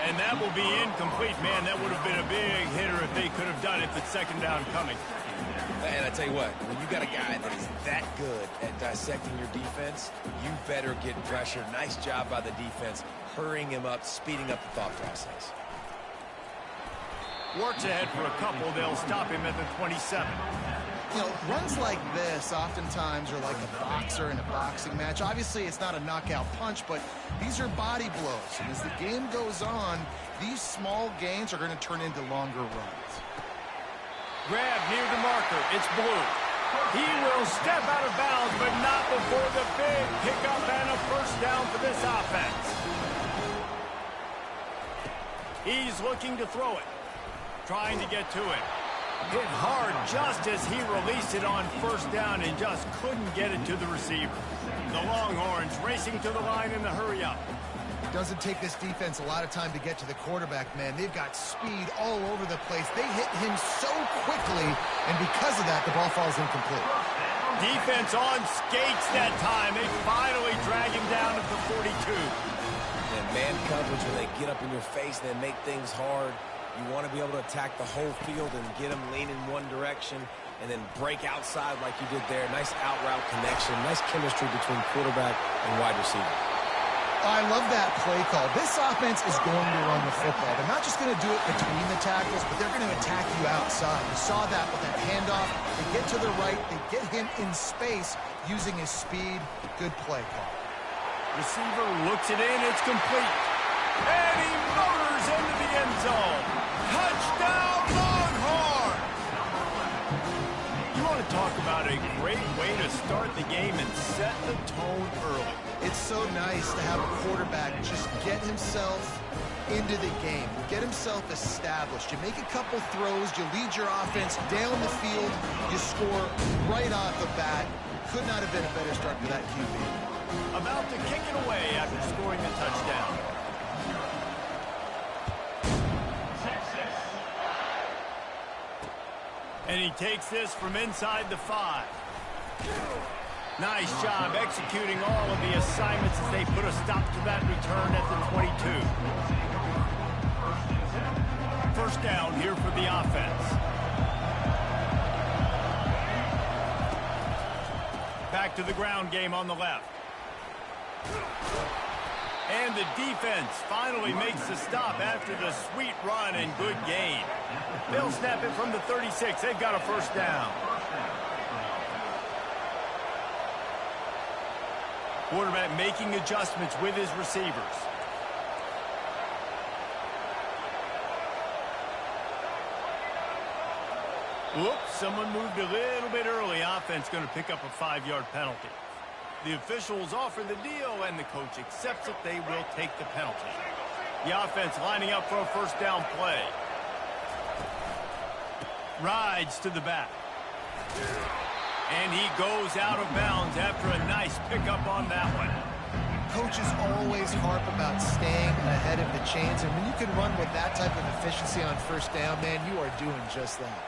And that will be incomplete. Man, that would have been a big hitter if they could have done it. The second down coming. And I tell you what, when you got a guy that is that good at dissecting your defense, you better get pressure. Nice job by the defense, hurrying him up, speeding up the thought process. Works ahead for a couple. They'll stop him at the 27. You know, runs like this oftentimes are like a boxer in a boxing match. Obviously, it's not a knockout punch, but these are body blows. And as the game goes on, these small gains are going to turn into longer runs. Grab near the marker. It's Blue. He will step out of bounds, but not before the big pickup and a first down for this offense. He's looking to throw it. Trying to get to it. Hit hard just as he released it on first down and just couldn't get it to the receiver. The Longhorns racing to the line in the hurry-up. It doesn't take this defense a lot of time to get to the quarterback, man. They've got speed all over the place. They hit him so quickly, and because of that, the ball falls incomplete. Defense on skates that time. They finally drag him down at the 42. And man coverage, when they get up in your face, they make things hard. You want to be able to attack the whole field and get them leaning one direction and then break outside like you did there. Nice out-route connection. Nice chemistry between quarterback and wide receiver. I love that play call. This offense is going to run the football. They're not just going to do it between the tackles, but they're going to attack you outside. You saw that with that handoff. They get to the right. They get him in space using his speed. Good play call. Receiver looks it in. It's complete. And he motors into the end zone. Touchdown, Longhorns! You want to talk about a great way to start the game and set the tone early. It's so nice to have a quarterback just get himself into the game, get himself established. You make a couple throws, you lead your offense down the field, you score right off the bat. Could not have been a better start for that QB. About to kick it away after scoring the touchdown. And he takes this from inside the 5. Nice job executing all of the assignments as they put a stop to that return at the 22. First down here for the offense. Back to the ground game on the left. And the defense finally makes the stop after the sweet run and good gain. They'll snap it from the 36. They've got a first down. Quarterback making adjustments with his receivers. Whoops, someone moved a little bit early. Offense going to pick up a 5-yard penalty. The officials offer the deal, and the coach accepts it. They will take the penalty. The offense lining up for a first down play. Rides to the back. And he goes out of bounds after a nice pickup on that one. Coaches always harp about staying ahead of the chains, and when you can run with that type of efficiency on first down, man, you are doing just that.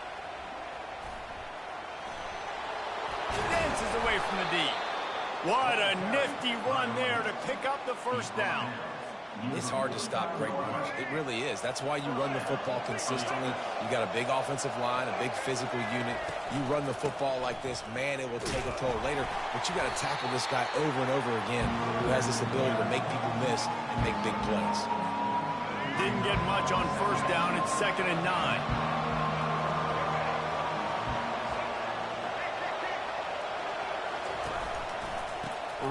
Dances away from the D. What a nifty run there to pick up the first down. It's hard to stop great runners. It really is. That's why you run the football consistently. You got a big offensive line, a big physical unit. You run the football like this, man, it will take a toll later. But you got to tackle this guy over and over again who has this ability to make people miss and make big plays. Didn't get much on first down. It's 2nd and 9.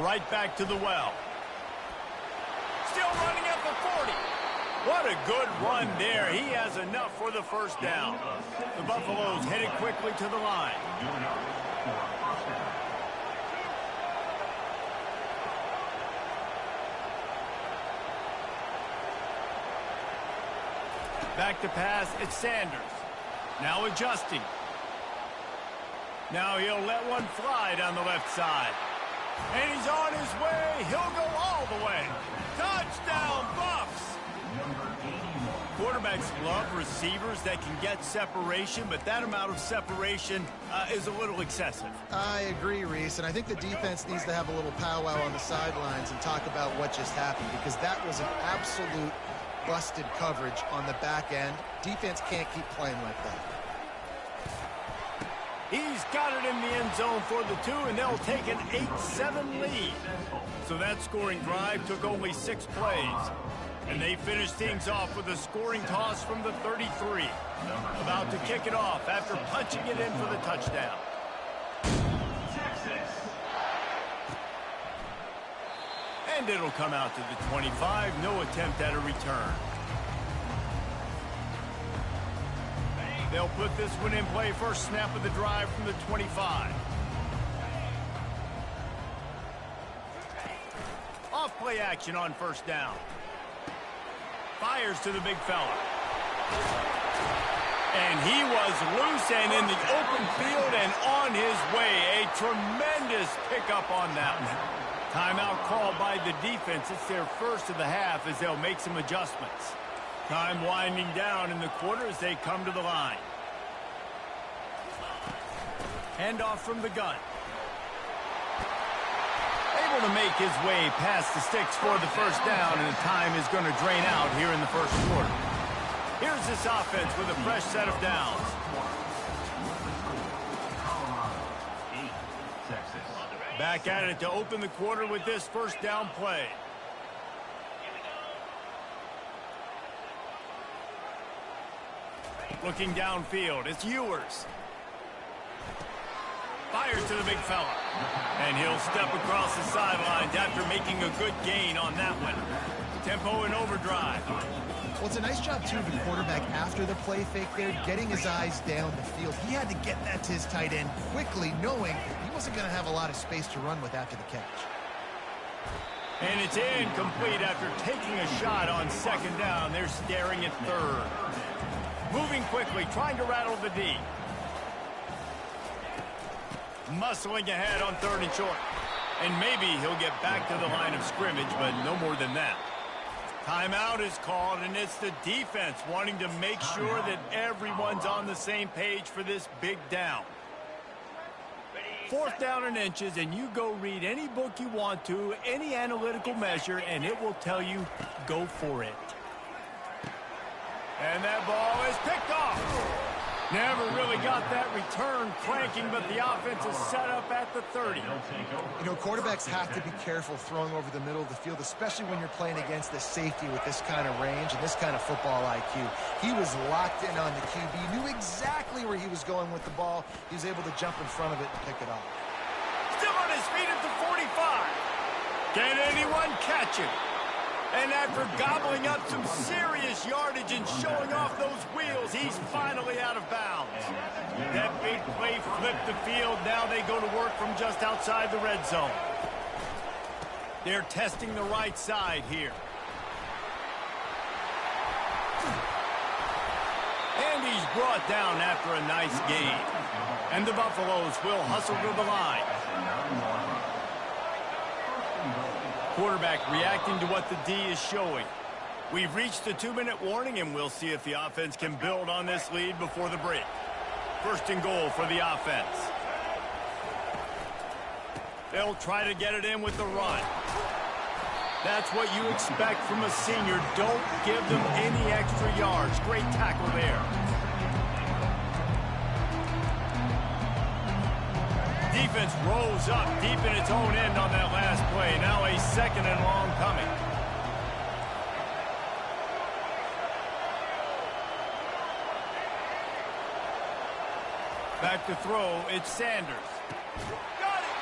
Right back to the well. Still running at the 40. What a good run there. He has enough for the first down. The Buffaloes headed quickly to the line. Back to pass, it's Sanders. Now adjusting. Now he'll let one fly down the left side. And he's on his way. He'll go all the way. Touchdown, Buffs! Quarterbacks love receivers that can get separation, but that amount of separation is a little excessive. I agree, Reese, and I think the defense needs to have a little powwow on the sidelines and talk about what just happened, because that was an absolute busted coverage on the back end. Defense can't keep playing like that. He's got it in the end zone for the 2, and they'll take an 8-7 lead. So that scoring drive took only 6 plays. And they finished things off with a scoring toss from the 33. About to kick it off after punching it in for the touchdown. And it'll come out to the 25. No attempt at a return. They'll put this one in play. First snap of the drive from the 25. Off play action on first down. Fires to the big fella. And he was loose and in the open field and on his way. A tremendous pickup on that one. Timeout called by the defense. It's their first of the half as they'll make some adjustments. Time winding down in the quarter as they come to the line. Handoff from the gun. Able to make his way past the sticks for the first down, and the time is going to drain out here in the first quarter. Here's this offense with a fresh set of downs. Back at it to open the quarter with this first down play. Looking downfield, it's Ewers. Fires to the big fella. And he'll step across the sidelines after making a good gain on that one. Tempo in overdrive. Well, it's a nice job, too, of the quarterback after the play fake there, getting his eyes down the field. He had to get that to his tight end quickly, knowing he wasn't going to have a lot of space to run with after the catch. And it's incomplete after taking a shot on second down. They're staring at third. Moving quickly, trying to rattle the D. Muscling ahead on third and short. And maybe he'll get back to the line of scrimmage, but no more than that. Timeout is called, and it's the defense wanting to make sure that everyone's on the same page for this big down. 4th down and inches, and you go read any book you want to, any analytical measure, and it will tell you, go for it. And that ball is picked off. Never really got that return cranking, but the offense is set up at the 30. You know, quarterbacks have to be careful throwing over the middle of the field, especially when you're playing against the safety with this kind of range and this kind of football IQ. He was locked in on the QB, knew exactly where he was going with the ball. He was able to jump in front of it and pick it off. Still on his feet at the 45. Can anyone catch him? And after gobbling up some serious yardage and showing off those wheels, he's finally out of bounds. That big play flipped the field. Now they go to work from just outside the red zone. They're testing the right side here. And he's brought down after a nice gain. And the Buffaloes will hustle to the line. Quarterback reacting to what the D is showing. We've reached the 2-minute warning, and we'll see if the offense can build on this lead before the break. 1st and goal for the offense. They'll try to get it in with the run. That's what you expect from a senior. Don't give them any extra yards. Great tackle there. Defense rolls up deep in its own end on that last play. Now a 2nd and long coming. Back to throw, it's Sanders. Got it!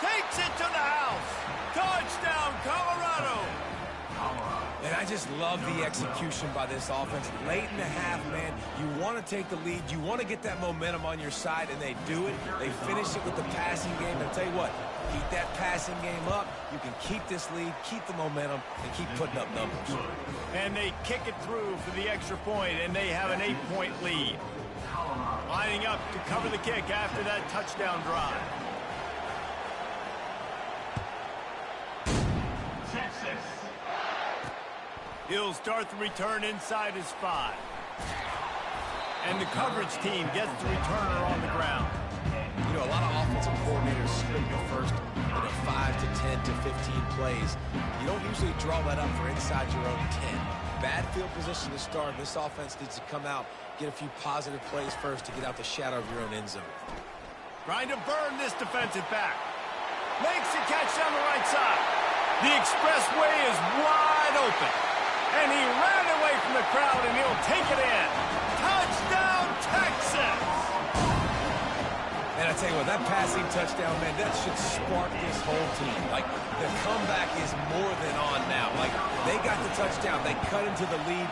Takes it to the house! Touchdown, Colorado! And I just love the execution by this offense. Late in the half, man, you want to take the lead. You want to get that momentum on your side, and they do it. They finish it with the passing game. And I'll tell you what, keep that passing game up. You can keep this lead, keep the momentum, and keep putting up numbers. And they kick it through for the extra point, and they have an 8-point lead. Lining up to cover the kick after that touchdown drive. He'll start the return inside his 5. And the coverage team gets the returner on the ground. You know, a lot of offensive coordinators script the first 5 to 10 to 15 plays. You don't usually draw that up for inside your own 10. Bad field position to start. This offense needs to come out, get a few positive plays first to get out the shadow of your own end zone. Trying to burn this defensive back. Makes the catch down the right side. The expressway is wide open. And he ran away from the crowd, and he'll take it in. Touchdown, Texas! And I tell you what, that passing touchdown, man, that should spark this whole team. Like, the comeback is more than on now. Like, they got the touchdown. They cut into the lead.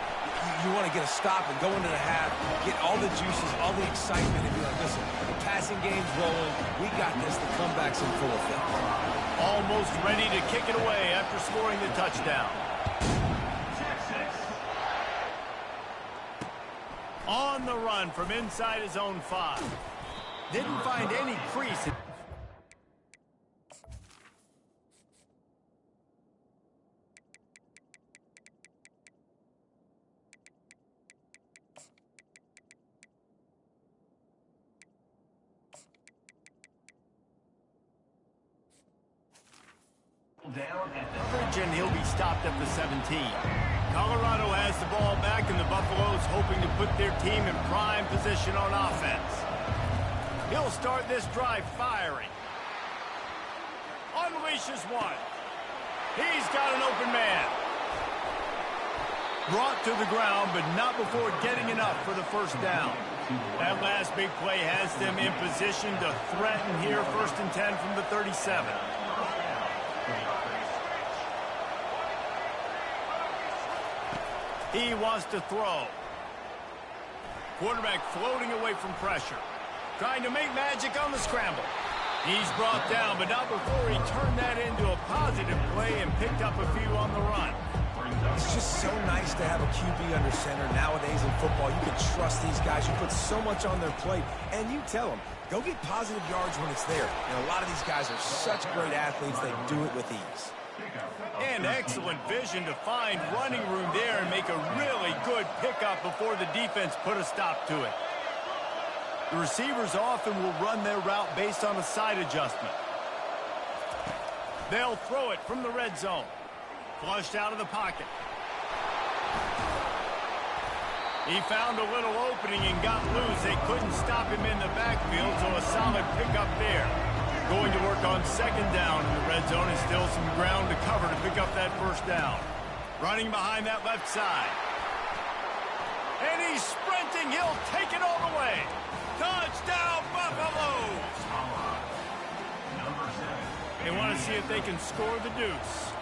You want to get a stop and go into the half, get all the juices, all the excitement, and be like, listen, the passing game's rolling. We got this. The comeback's in full effect. Almost ready to kick it away after scoring the touchdown. On the run from inside his own 5. Didn't find any crease. And he'll be stopped at the 17. Colorado has the ball back, and the Buffaloes hoping to put their team in prime position on offense. He'll start this drive firing. Unleashes one. He's got an open man. Brought to the ground, but not before getting enough for the 1st down. That last big play has them in position to threaten here. 1st and 10 from the 37. He wants to throw. Quarterback floating away from pressure. Trying to make magic on the scramble. He's brought down, but not before he turned that into a positive play and picked up a few on the run. It's just so nice to have a QB under center. Nowadays in football, you can trust these guys. You put so much on their plate, and you tell them, go get positive yards when it's there. And a lot of these guys are such great athletes, they do it with ease. And excellent vision to find running room there and make a really good pickup before the defense put a stop to it. The receivers often will run their route based on a side adjustment. They'll throw it from the red zone. Flushed out of the pocket. He found a little opening and got loose. They couldn't stop him in the backfield, so a solid pickup there. Going to work on second down in the red zone and still some ground to cover to pick up that first down. Running behind that left side. And he's sprinting. He'll take it all the way. Touchdown, Buffaloes! They want to see if they can score the deuce.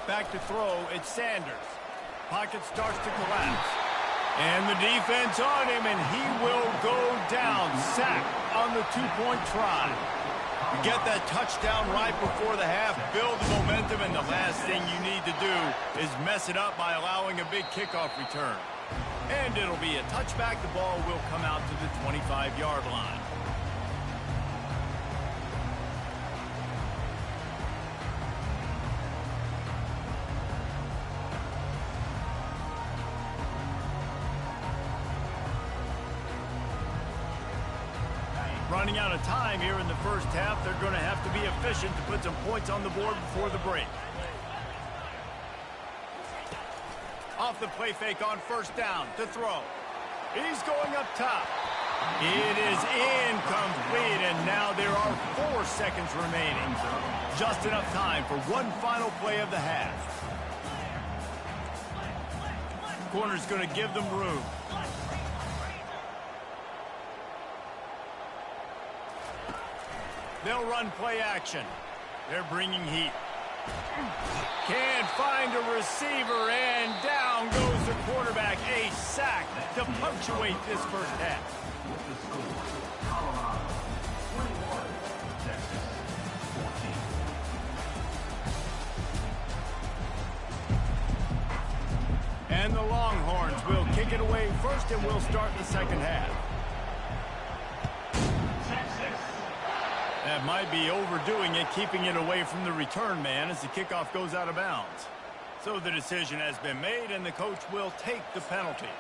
Back to throw, it's Sanders. Pocket starts to collapse. And the defense on him, and he will go down. Sacked on the two-point try. You get that touchdown right before the half, build the momentum, and the last thing you need to do is mess it up by allowing a big kickoff return. And it'll be a touchback. The ball will come out to the 25-yard line. Running out of time here in the first half. They're going to have to be efficient to put some points on the board before the break. Off the play fake on first down to throw. He's going up top. It is incomplete, and now there are 4 seconds remaining. Just enough time for one final play of the half. Corner's going to give them room. They'll run play action. They're bringing heat. Can't find a receiver, and down goes the quarterback. A sack to punctuate this first half. And the Longhorns will kick it away first, and we'll start the second half. That might be overdoing it, keeping it away from the return man as the kickoff goes out of bounds. So the decision has been made, and the coach will take the penalty.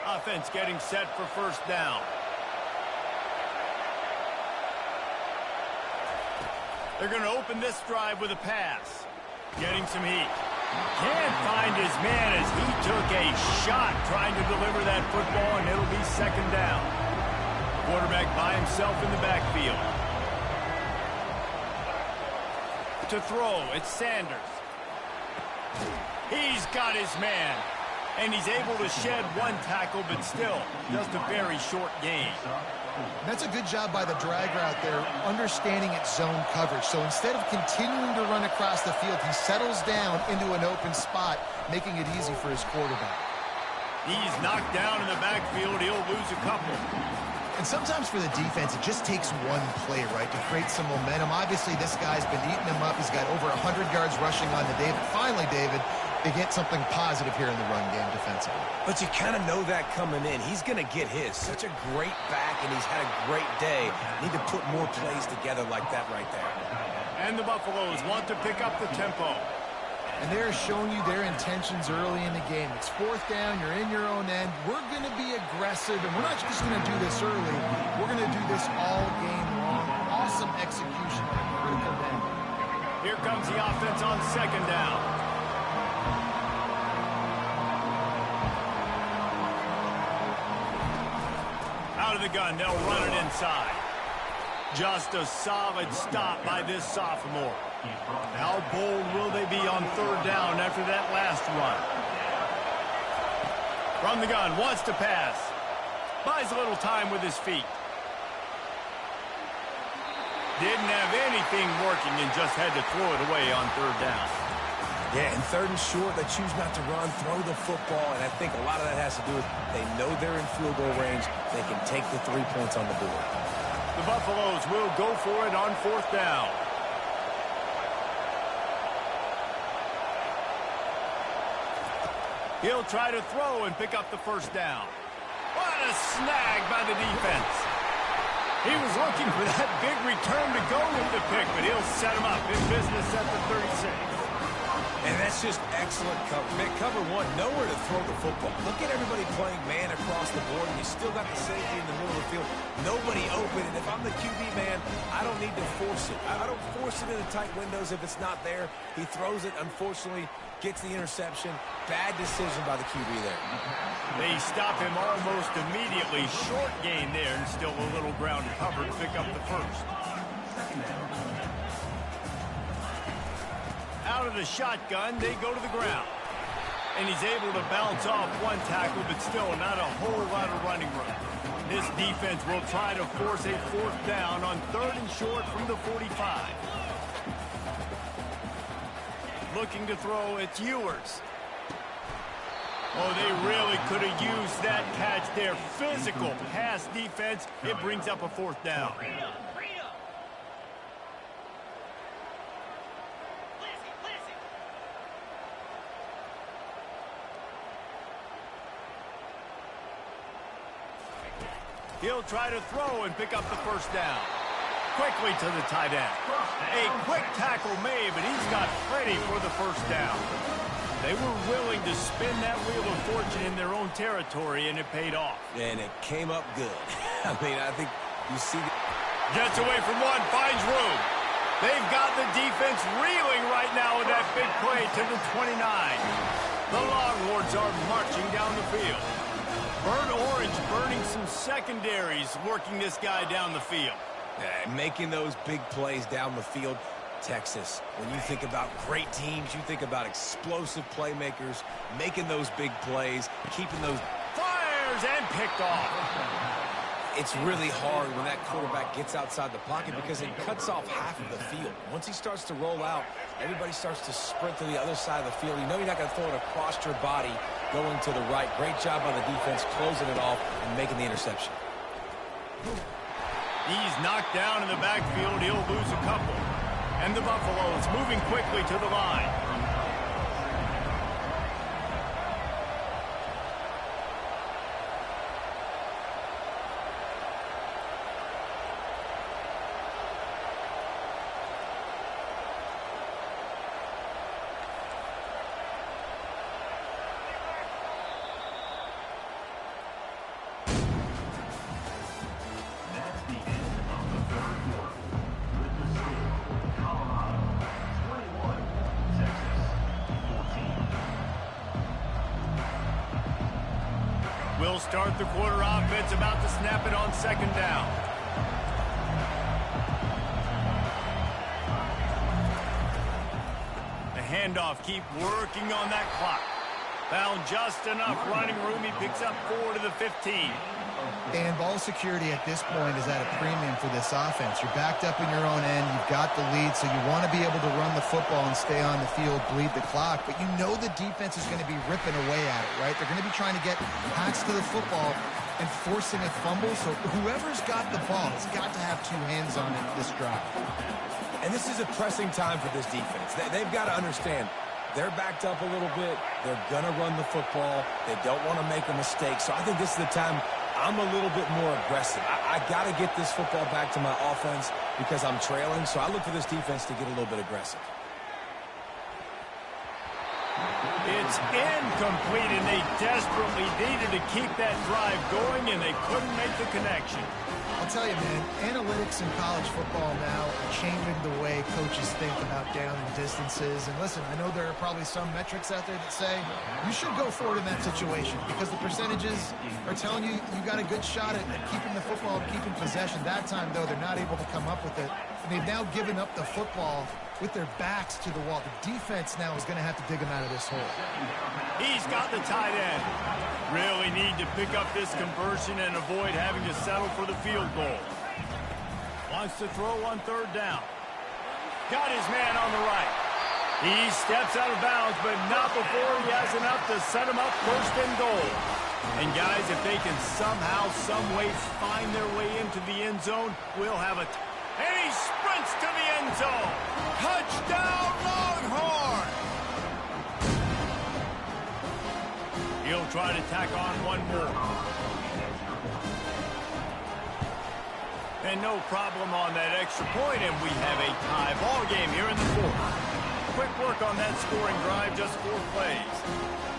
Offense getting set for first down. They're going to open this drive with a pass. Getting some heat. Can't find his man as he took a shot trying to deliver that football, and it'll be second down. Quarterback by himself in the backfield. To throw, it's Sanders. He's got his man. And he's able to shed one tackle, but still just a very short gain. That's a good job by the drag route there, understanding its zone coverage. So instead of continuing to run across the field, he settles down into an open spot, making it easy for his quarterback. He's knocked down in the backfield. He'll lose a couple. And sometimes for the defense, it just takes one play, right, to create some momentum. Obviously, this guy's been eating him up. He's got over 100 yards rushing on the day. But finally, David, they get something positive here in the run game defensively. But you kind of know that coming in. He's going to get his. Such a great back, and he's had a great day. Need to put more plays together like that right there. And the Buffaloes want to pick up the tempo. And they're showing you their intentions early in the game. It's fourth down. You're in your own end. We're going to be aggressive, and we're not just going to do this early. We're going to do this all game long. Awesome execution. Critical then. Here comes the offense on second down. Out of the gun, they'll run it inside. Just a solid stop by this sophomore. How bold will they be on third down after that last run? From the gun, wants to pass. Buys a little time with his feet. Didn't have anything working and just had to throw it away on third down. Yeah, and third and short, they choose not to run, throw the football, and I think a lot of that has to do with they know they're in field goal range. They can take the 3 points on the board. The Buffaloes will go for it on fourth down. He'll try to throw and pick up the first down. What a snag by the defense. He was looking for that big return to go with the pick, but he'll set him up in business at the 36. And that's just excellent cover. Man, cover one, nowhere to throw the football. Look at everybody playing man across the board, and you still got the safety in the middle of the field. Nobody open, and if I'm the QB man, I don't need to force it. I don't force it into tight windows if it's not there. He throws it, unfortunately, gets the interception. Bad decision by the QB there. They stop him almost immediately. Short gain there, and still a little ground covered to pick up the first. Out of the shotgun, they go to the ground. And he's able to bounce off one tackle, but still not a whole lot of running room. This defense will try to force a fourth down on third and short from the 45. Looking to throw, it's Ewers. Oh, they really could have used that catch there. Physical pass defense. It brings up a fourth down. He'll try to throw and pick up the first down. Quickly to the tight end. A quick tackle made, but he's got plenty for the first down. They were willing to spin that wheel of fortune in their own territory, and it paid off. And it came up good. I mean, I think you see... Gets away from one, finds room. They've got the defense reeling right now with that big play to the 29. The Longhorns are marching down the field. Burnt orange burning some secondaries, working this guy down the field. Making those big plays down the field. Texas, when you think about great teams, you think about explosive playmakers, making those big plays, keeping those... Fires and picked off. It's really hard when that quarterback gets outside the pocket because it cuts off half of the field. Once he starts to roll out, everybody starts to sprint to the other side of the field. You know you're not going to throw it across your body going to the right. Great job by the defense closing it off and making the interception. He's knocked down in the backfield. He'll lose a couple. And the Buffaloes moving quickly to the line. We'll start the quarter offense, about to snap it on second down. The handoff, keep working on that clock. Found just enough running room. He picks up 4 to the 15. And ball security at this point is at a premium for this offense. You're backed up in your own end. You've got the lead, so you want to be able to run the football and stay on the field, bleed the clock. But you know the defense is going to be ripping away at it, right? They're going to be trying to get hacks to the football and forcing a fumble. So whoever's got the ball has got to have 2 hands on it this drive. And this is a pressing time for this defense. They've got to understand they're backed up a little bit. They're going to run the football. They don't want to make a mistake. So I think this is the time I'm a little bit more aggressive. I got to get this football back to my offense because I'm trailing. So I look for this defense to get a little bit aggressive. It's incomplete, and they desperately needed to keep that drive going, and they couldn't make the connection. I'll tell you, man, analytics in college football now are changing the way coaches think about down and distances. And listen, I know there are probably some metrics out there that say you should go for it in that situation because the percentages are telling you you got a good shot at keeping the football, keeping possession. That time, though, they're not able to come up with it. And they've now given up the football with their backs to the wall. The defense now is going to have to dig them out of this hole. He's got the tight end. Really need to pick up this conversion and avoid having to settle for the field goal. wants to throw on third down. Got his man on the right. He steps out of bounds, but not before he has enough to set him up first and goal. And guys, if they can somehow, some way find their way into the end zone, we'll have a... And he sprints to the end zone. Touchdown, Longhorn! He'll try to tack on one more. And no problem on that extra point, and we have a tie ball game here in the fourth. Quick work on that scoring drive, just 4 plays.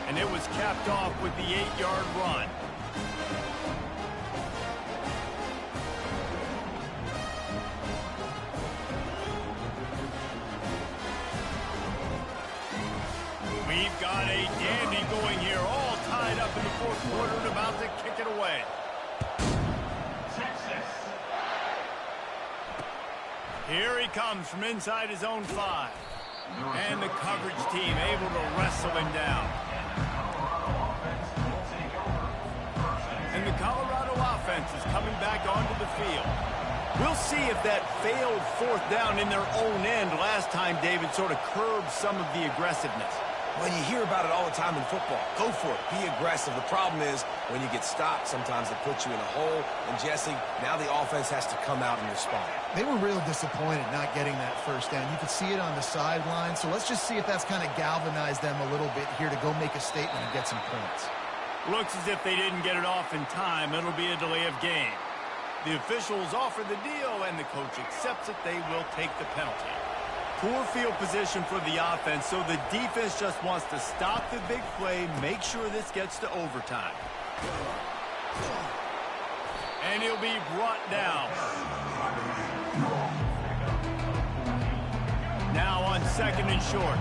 And it was capped off with the 8-yard run. We've got a dandy going here, all tied up in the fourth quarter and about to kick it away. Here he comes from inside his own 5. And the coverage team able to wrestle him down. And the Colorado offense is coming back onto the field. We'll see if that failed fourth down in their own end last time, David, sort of curbed some of the aggressiveness. Well, you hear about it all the time in football. Go for it. Be aggressive. The problem is when you get stopped, sometimes it puts you in a hole. And, Jesse, now the offense has to come out and respond. They were real disappointed not getting that first down. You could see it on the sideline. So let's just see if that's kind of galvanized them a little bit here to go make a statement and get some points. Looks as if they didn't get it off in time. It'll be a delay of game. The officials offer the deal, and the coach accepts it. They will take the penalty. Poor field position for the offense, so the defense just wants to stop the big play, make sure this gets to overtime. And he'll be brought down. Now on second and short.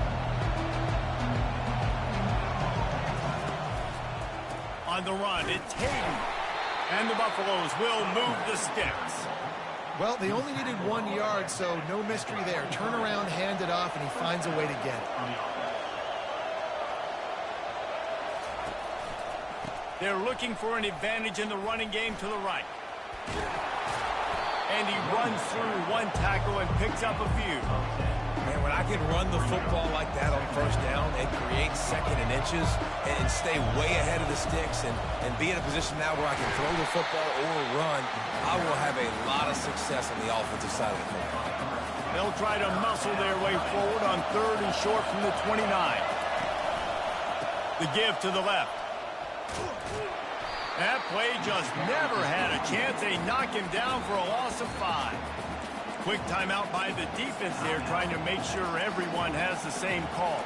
On the run, it's Hayden. And the Buffaloes will move the sticks. Well, they only needed 1 yard, so no mystery there. Turn around, hand it off, and he finds a way to get it. They're looking for an advantage in the running game to the right. And he runs through one tackle and picks up a few. Man, when I can run the football like that on first down and create second and inches and stay way ahead of the sticks and be in a position now where I can throw the football or run, I will have a lot of success on the offensive side of the football. They'll try to muscle their way forward on third and short from the 29. The give to the left. That play just never had a chance. They knock him down for a loss of 5. Quick timeout by the defense there, trying to make sure everyone has the same call.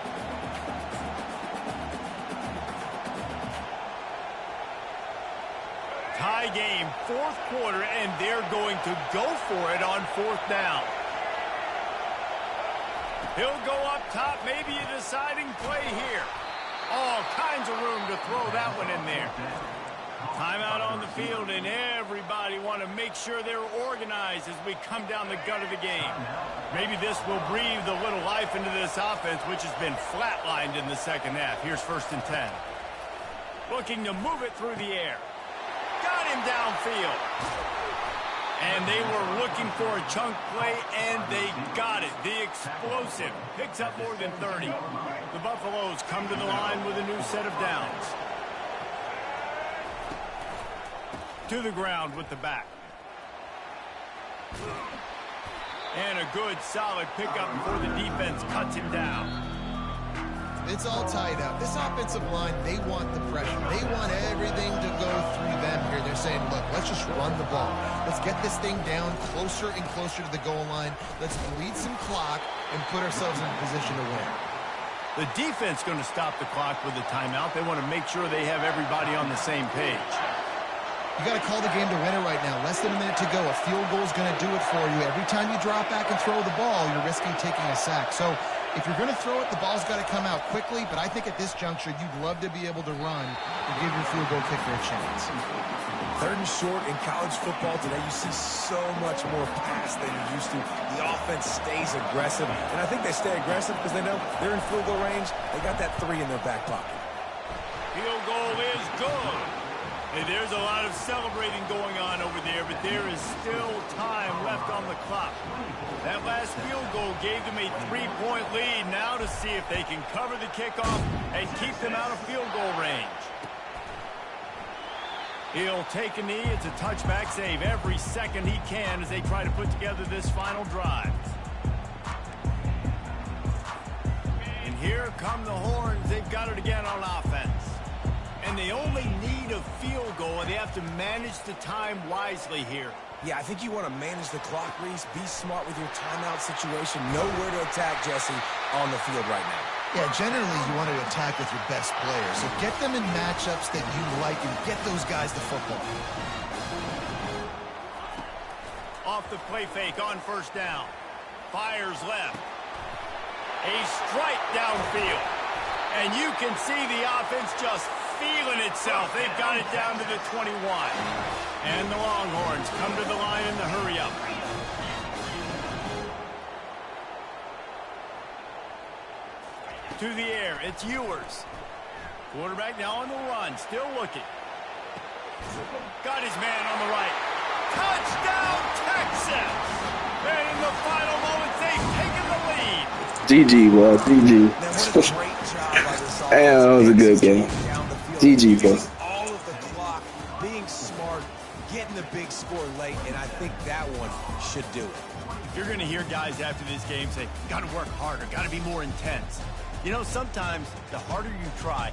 Tie game, fourth quarter, and they're going to go for it on fourth down. He'll go up top, maybe a deciding play here. All kinds of room to throw that one in there. Timeout on the field, and everybody want to make sure they're organized as we come down the gut of the game. Maybe this will breathe a little life into this offense, which has been flatlined in the second half. Here's first and 10. Looking to move it through the air. Got him downfield. And they were looking for a chunk play, and they got it. The explosive picks up more than 30. The Buffaloes come to the line with a new set of downs. To the ground with the back. And a good, solid pickup before the defense cuts him down. It's all tied up. This offensive line, they want the pressure. They want everything to go through them here. They're saying, look, let's just run the ball. Let's get this thing down closer and closer to the goal line. Let's bleed some clock and put ourselves in a position to win. The defense going to stop the clock with a timeout. They want to make sure they have everybody on the same page. You got to call the game to win it right now. Less than a minute to go. A field goal is going to do it for you. Every time you drop back and throw the ball, you're risking taking a sack. So if you're going to throw it, the ball's got to come out quickly. But I think at this juncture, you'd love to be able to run and give your field goal kicker a chance. Third and short in college football today, you see so much more pass than you used to. The offense stays aggressive. And I think they stay aggressive because they know they're in field goal range. They got that 3 in their back pocket. Field goal is good. Hey, there's a lot of celebrating going on over there, but there is still time left on the clock. That last field goal gave them a 3-point lead. Now to see if they can cover the kickoff and keep them out of field goal range. He'll take a knee. It's a touchback save every second he can as they try to put together this final drive. And here come the horns. They've got it again on offense. And they only need a field goal, and they have to manage the time wisely here. Yeah, I think you want to manage the clock, Reese. Be smart with your timeout situation. Know where to attack, Jesse, on the field right now. Yeah, generally you want to attack with your best players. So get them in matchups that you like and get those guys the football. Off the play fake on first down. Fires left. A strike downfield. And you can see the offense just feeling itself. They've got it down to the 21. And the Longhorns come to the line in the hurry-up. To the air, it's Ewers. Quarterback now on the run, still looking. Got his man on the right. Touchdown, Texas! And in the final moments, they've taken the lead. GG, boy. GG. That was a good game. GG, boy. All of the clock, being smart, getting the big score late, and I think that one should do it. You're going to hear guys after this game say, got to work harder, got to be more intense. You know, sometimes the harder you try,